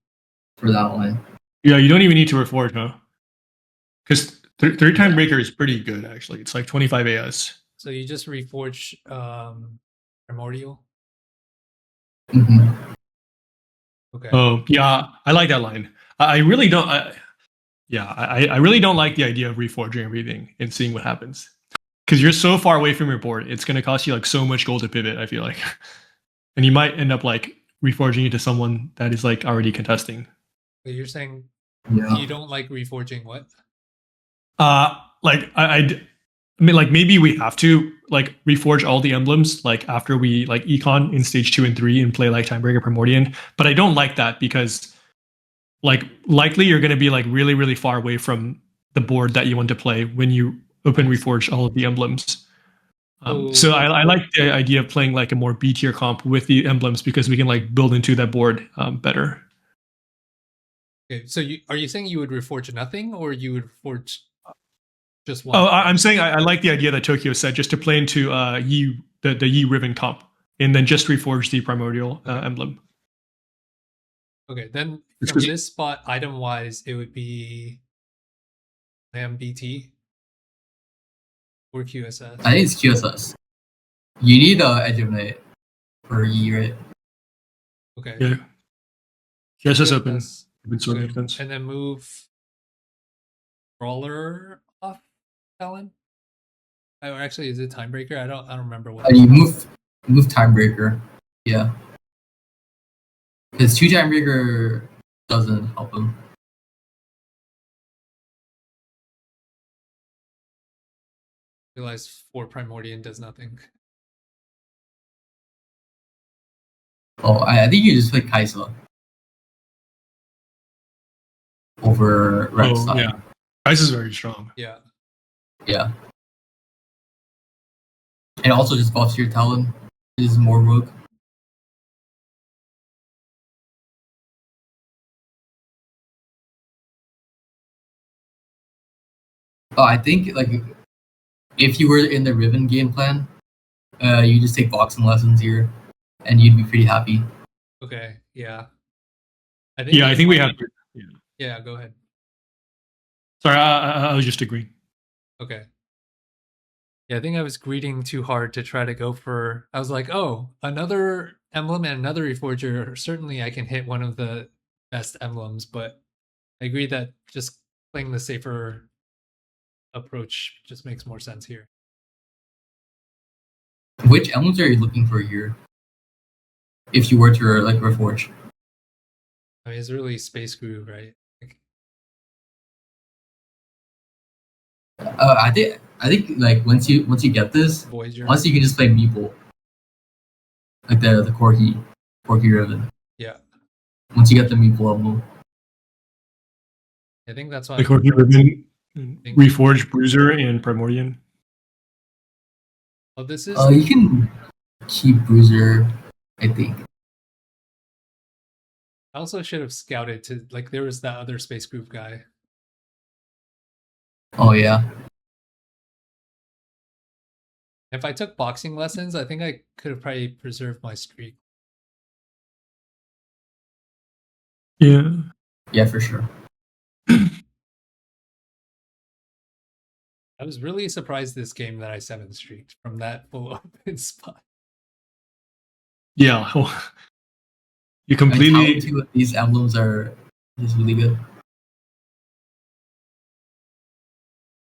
for that line. Yeah, you don't even need to reforge, huh? Because third time breaker is pretty good actually. It's like 25 AS. So you just reforge Primordial. Mhm. Okay. Oh yeah, I like that line. I really don't. I really don't like the idea of reforging everything and seeing what happens. Because you're so far away from your board, it's going to cost you like so much gold to pivot. I feel like, and you might end up like reforging it to someone that is like already contesting. So you're saying Yeah. you don't like reforging what? Like I mean, like maybe we have to like reforge all the emblems like after we like econ in stage 2 and 3 and play like Timebreaker Primordian. But I don't like that because like likely you're going to be like really really far away from the board that you want to play when you open reforge all of the emblems. So I like the idea of playing like a more B tier comp with the emblems because we can like build into that board better. Okay, so are you saying you would reforge nothing, or you would forge just one? Oh, I'm saying I like the idea that Tokyo said just to play into Yi the Yi Riven comp and then just reforge the primordial emblem. Okay, then It's from 'cause- this spot, item wise, it would be BT or QSS. I think it's QSS. You need Edge of Night for Yi, right? Okay. Yeah. Yes, it's open. QSS, Open sword okay, defense. and then move Brawler off Talon. Or actually, is it Timebreaker? I don't remember what. You move Timebreaker. Yeah. Because 2 Timebreaker doesn't help him. Realize 4 Primordian does nothing. Oh, I think you just play Kaisa over Rex. Oh yeah, Ice is very strong. Yeah. Yeah. And also just buffs your Talon. It is more rogue. Oh, I think like if you were in the Riven game plan, you just take boxing lessons here, and you'd be pretty happy. Okay. Yeah. I think we have to. Yeah. Yeah. Go ahead. Sorry, I was just agreeing. Okay. Yeah, I think I was greeting too hard to try to go for. I was like, oh, another emblem and another reforger. Certainly, I can hit one of the best emblems, but I agree that just playing the safer approach just makes more sense here. Which emblems are you looking for here? If you were to like reforge, I mean, it's really Space Groove, right? Like, I think like once you get this, Voyager. once you can just play Meeple, like the Corki Riven. Yeah, Once you get the Meeple emblem, I think that's why. The Corki Riven, Reforged Bruiser, and Primordian. Oh, this is. you can keep Bruiser, I think. I also should have scouted to like there was that other Space Groove guy. Oh yeah. If I took boxing lessons, I think I could have probably preserved my streak. Yeah. Yeah, for sure. I was really surprised this game that I 7 streaked from that full open spot. Yeah. You I mean, completely. how two of these emblems are just really good.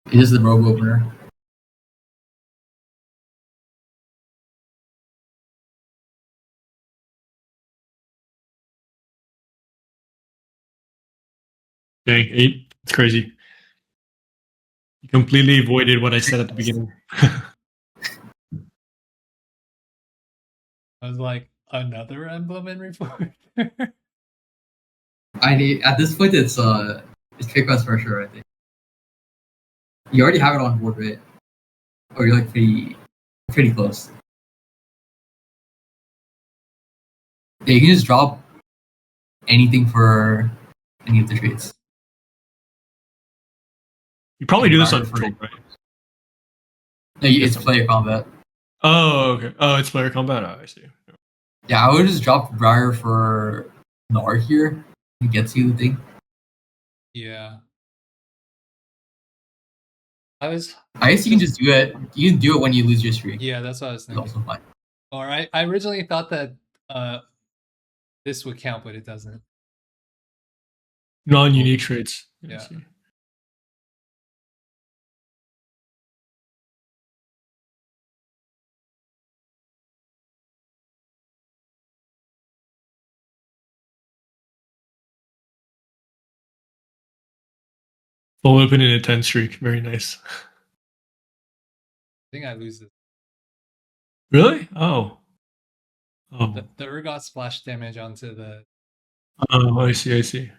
It is the rogue opener. Dang, 8. It's crazy. You completely avoided what I said at the beginning. I was like, another emblem in Reforger. At this point it's trick quest for sure. I think you already have it on board, right? Or you're like pretty close. Yeah, you can just drop anything for any of the traits. You probably do this on Barrier for- control, right? No, it's player combat. Oh, okay. Oh, it's player combat. Oh, I see. Yeah, I would just drop Briar for Nar here. It gets you the thing. Yeah. I guess you can just do it. You can do it when you lose your streak. Yeah, that's what I was It's thinking. also fine. All right. I originally thought that this would count, but it doesn't. Non-unique traits. Yeah. I see. Full open in a 10 streak. Very nice. I think I lose this. Really? Oh. Oh. The Urgot splash damage onto the. Oh, I see. I see.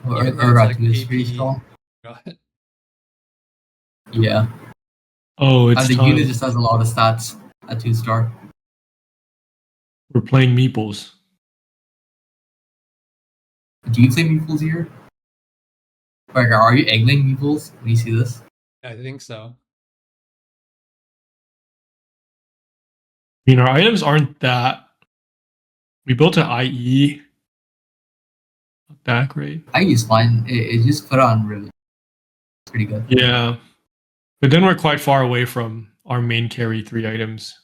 Or Even though it's like is AP. pretty strong. Urgot. Yeah. Oh, it's And the time. unit just has a lot of stats at 2-star. We're playing meeples. Do you play Meeples here? Like, are you eggling Meeples when you see this? I think so. I mean, our items aren't that. We built an IE. Not that great. I use fine. It just put on really. It's pretty good. Yeah. But then we're quite far away from our main carry 3 items.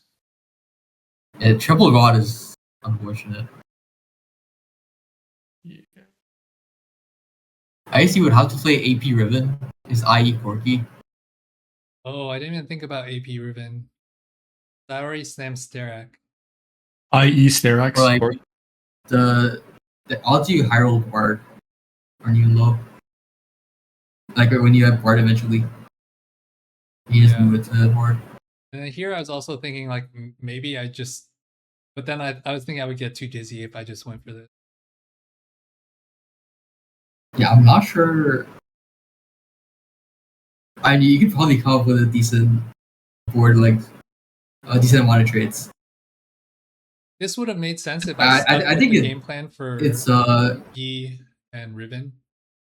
Yeah, triple God is unfortunate. Yeah. I guess you would have to play AP Riven. Is IE Corki. Oh, I didn't even think about AP Riven. I already slammed Sterak. IE Sterax. Or like the odds you Hyrule Bard aren't even low. Like when you have Bard eventually. You just Yeah. move it to Bard. And then here I was also thinking like maybe I just. But then I was thinking I would get too dizzy if I just went for this. Yeah, I'm not sure. I mean, you could probably come up with a decent board, like a decent amount of traits. This would have made sense if I I stuck with think the it- game plan for It's Yi and Riven,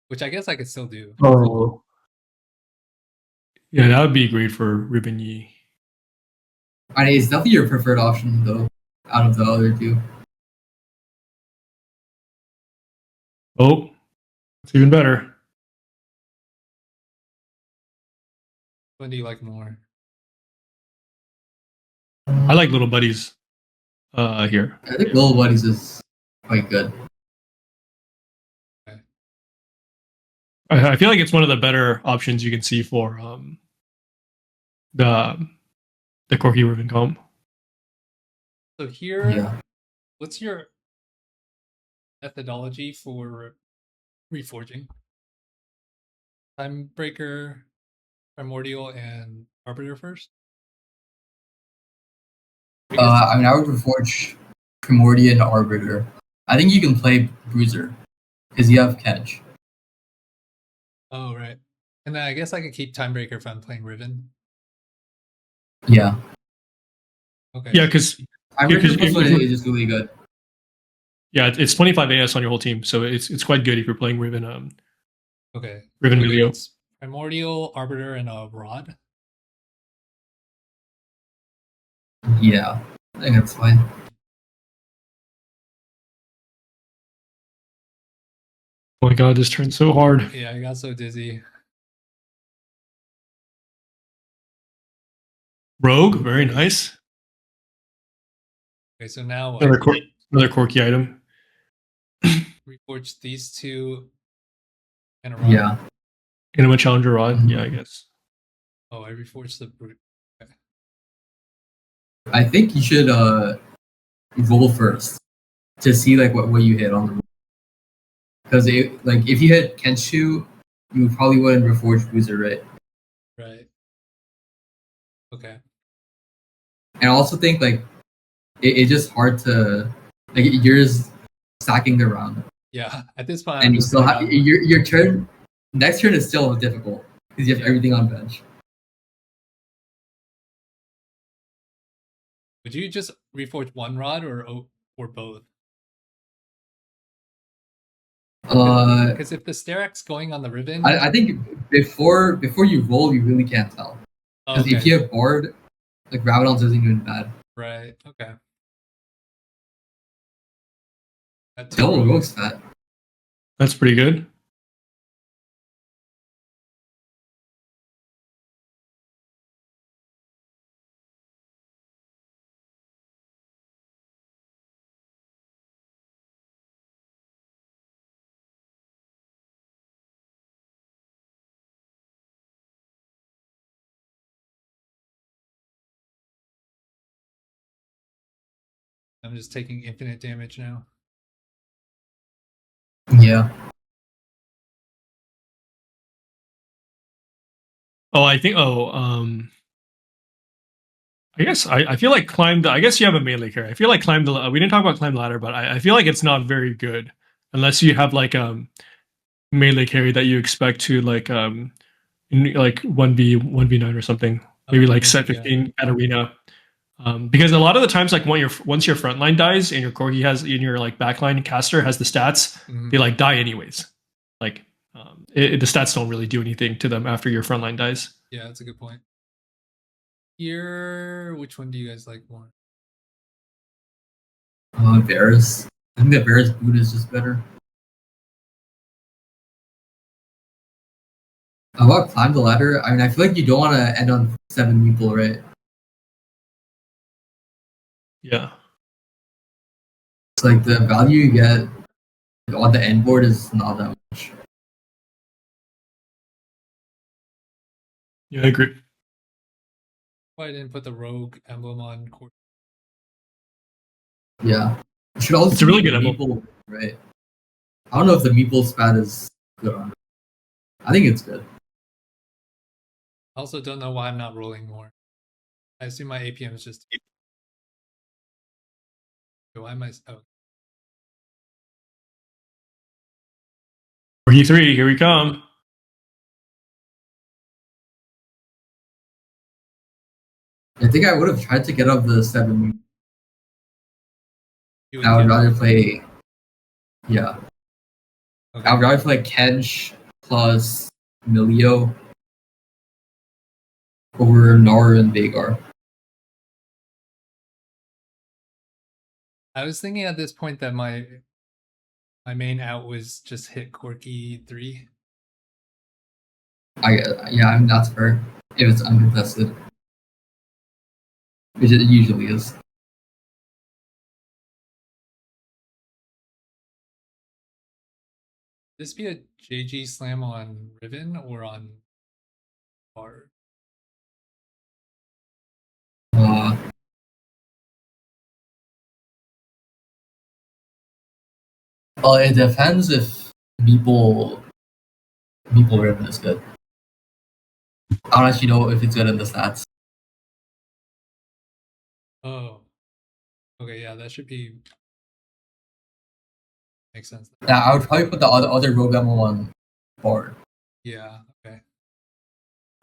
which I guess I could still do. Oh. Yeah, that would be great for Ribbon Yi. I mean, it's definitely your preferred option though, out of the other two. Oh, it's even better. What do you like more? I like little buddies here. I think Little Buddies is quite good. I feel like it's one of the better options you can see for the Corki Ribbon comp. So here, Yeah. what's your methodology for reforging? Timebreaker, Primordial, and Arbiter first? I mean, I would reforge Primordial and Arbiter. I think you can play Bruiser because you have Catch. Oh, right. And then I guess I could keep Timebreaker if I'm playing Riven. Yeah, Okay. Yeah, because I Yeah, 'cause think this if- one if- is just really good. yeah, it's 25 AS on your whole team, so it's quite good if you're playing Riven Okay. Riven So Milio. it's Primordial, Arbiter, and a Rod. Yeah, I think that's fine. Oh my god, this turned so hard. Yeah, I got so dizzy. Rogue, very nice. Okay, so now Another Corki item. reforge these two and a Rod. Yeah, Anima Challenger Rod. Yeah, I guess. Oh, I reforged the Brute. I think you should roll first to see like what you hit on the roll. Because if you hit Kenshu, you probably wouldn't reforge Bruiser, right? Right. Okay. And I also think like it's just hard to like you're just stacking the round, Yeah, at this point, and I'm you just still like, have your turn. Next turn is still difficult because you have everything on bench. would you just reforge one rod or both? Because if the Sterak's going on the Riven, I think before you roll, you really can't tell. Because if you have board, like Rabadon's isn't even bad. Right. Okay. Oh, looks fat. That's pretty good. I'm just taking infinite damage now. Yeah. Oh, I think. I guess I feel like I guess you have a melee carry. I feel like we didn't talk about climb the ladder, but I feel like it's not very good unless you have like melee carry that you expect to like like 1v9 or something. Maybe like set 15 at arena. Because a lot of the times, like once your frontline dies and your Corki in your like backline caster has the stats, they like die anyways. Like the stats don't really do anything to them after your frontline dies. Yeah, that's a good point. Here, which one do you guys like more? Varus. I think the Varus boot is just better. About climb the ladder, I mean, I feel like you don't want to end on 7 people, right? Yeah. It's like the value you get on the end board is not that much. Yeah, I agree. Why I didn't put the rogue emblem on Corki? Yeah. You should also It's a really good Meeple, right? I don't know if the Meeple spat is good on it. I think it's good. I also don't know why I'm not rolling more. I assume my APM is just. Why am I? Oh. 43, here we come. I think I would have tried to get up the 7. I would rather play. Yeah. Okay. I would rather play Kench plus Milio over Nara and Vagar. I was thinking at this point that my main out was just hit Corki 3. Yeah, I mean, that's fair. If it's uncontested. Which it usually is. This be a JG slam on Riven or on Bard? Well, it depends if Meeple Riven is good. I don't actually know if it's good in the stats. Oh. Okay, yeah, that should be. Makes sense. Yeah, I would probably put the other Rogue Emblem on Bard. Yeah, okay.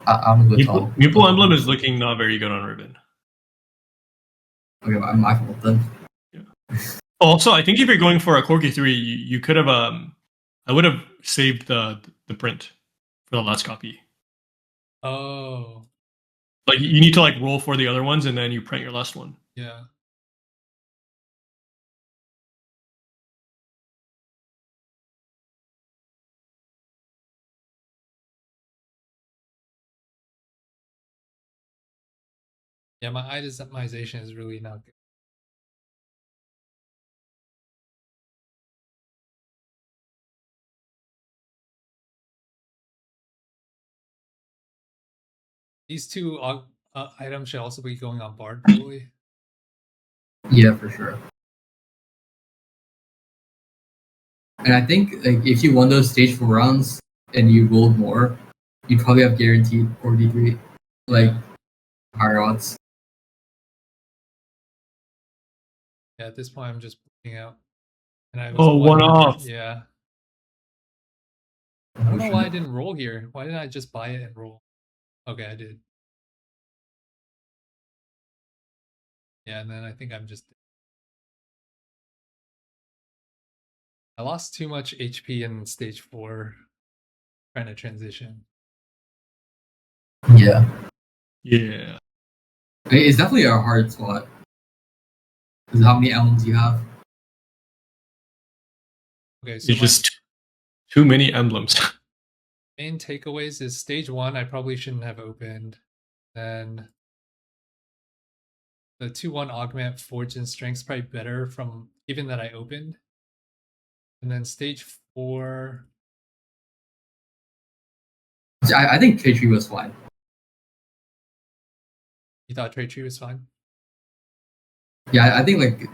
I'm good. Meeple emblem is looking not very good on Riven. Okay, my fault then. Yeah. Also, I think if you're going for a Corki 3, you could have I would have saved the print for the last copy. Oh. Like you need to like roll for the other ones and then you print your last one. Yeah. Yeah, my itemization is really not good. These two items should also be going on Bard, probably. Yeah, for sure. And I think like if you won those stage 4 rounds and you rolled more, you'd probably have guaranteed 43, like higher odds. Yeah, at this point, I'm just putting out. And I was Oh, one off. Yeah. I don't know why I didn't roll here. Why didn't I just buy it and roll? Okay, I did. Yeah, and then I think I'm just... I lost too much HP in stage 4 trying to transition. Yeah. Yeah. It's definitely a hard spot. Because how many emblems you have? Okay, so It's just too many emblems. main takeaways is stage 1 I probably shouldn't have opened. Then the 2-1 augment forge and strength's probably better from given that I opened. And then stage 4, I think trade tree was fine. you thought trade tree was fine? Yeah, I think like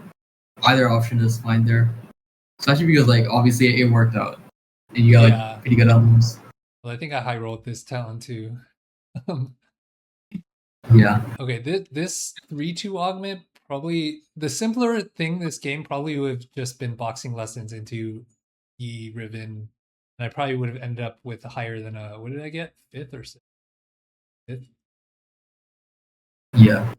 either option is fine there. Especially because like obviously it worked out. And you got like pretty good emblems. Well, I think I high rolled this talent too. Yeah. Okay, this 3-2 augment, probably the simpler thing this game probably would have just been boxing lessons into the Riven. And I probably would have ended up with a higher than a, what did I get? 5th or 6th? 5th? Yeah.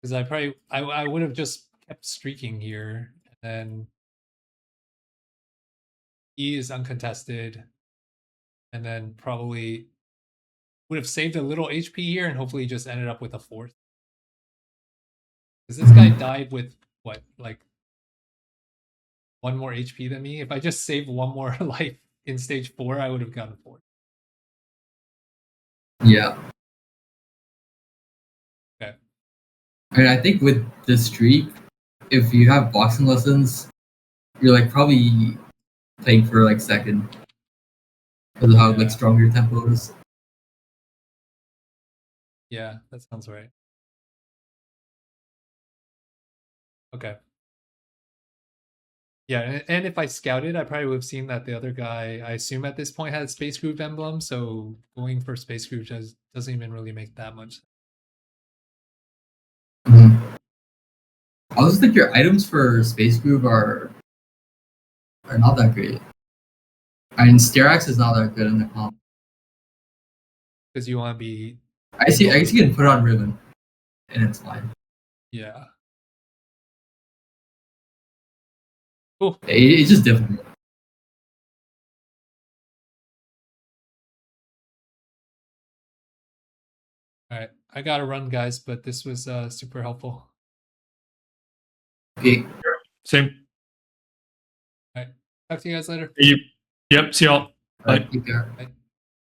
Because I would have just kept streaking here. And then E is uncontested. And then probably would have saved a little HP here and hopefully just ended up with a 4th. Because this guy died with what, like 1 more HP than me? If I just saved 1 more life in stage 4, I would have gotten 4th. Yeah. Okay. And I think with this streak, if you have boxing lessons, you're like probably playing for like second. Because of how like strong your tempo is. Yeah, that sounds right. Okay. Yeah, and if I scouted, I probably would have seen that the other guy, I assume at this point, had Space Groove emblem, so going for Space Groove doesn't even really make that much. Mm-hmm. I also think your items for Space Groove are not that great. I mean, Sterax is not that good in the comp. Because you want to be... I guess you can put it on Riven, and it's fine. Yeah. Cool. It's just different. All right, I gotta run, guys, but this was super helpful. Okay. Same. All right, talk to you guys later. Yep. See y'all. Bye. Take care. Bye.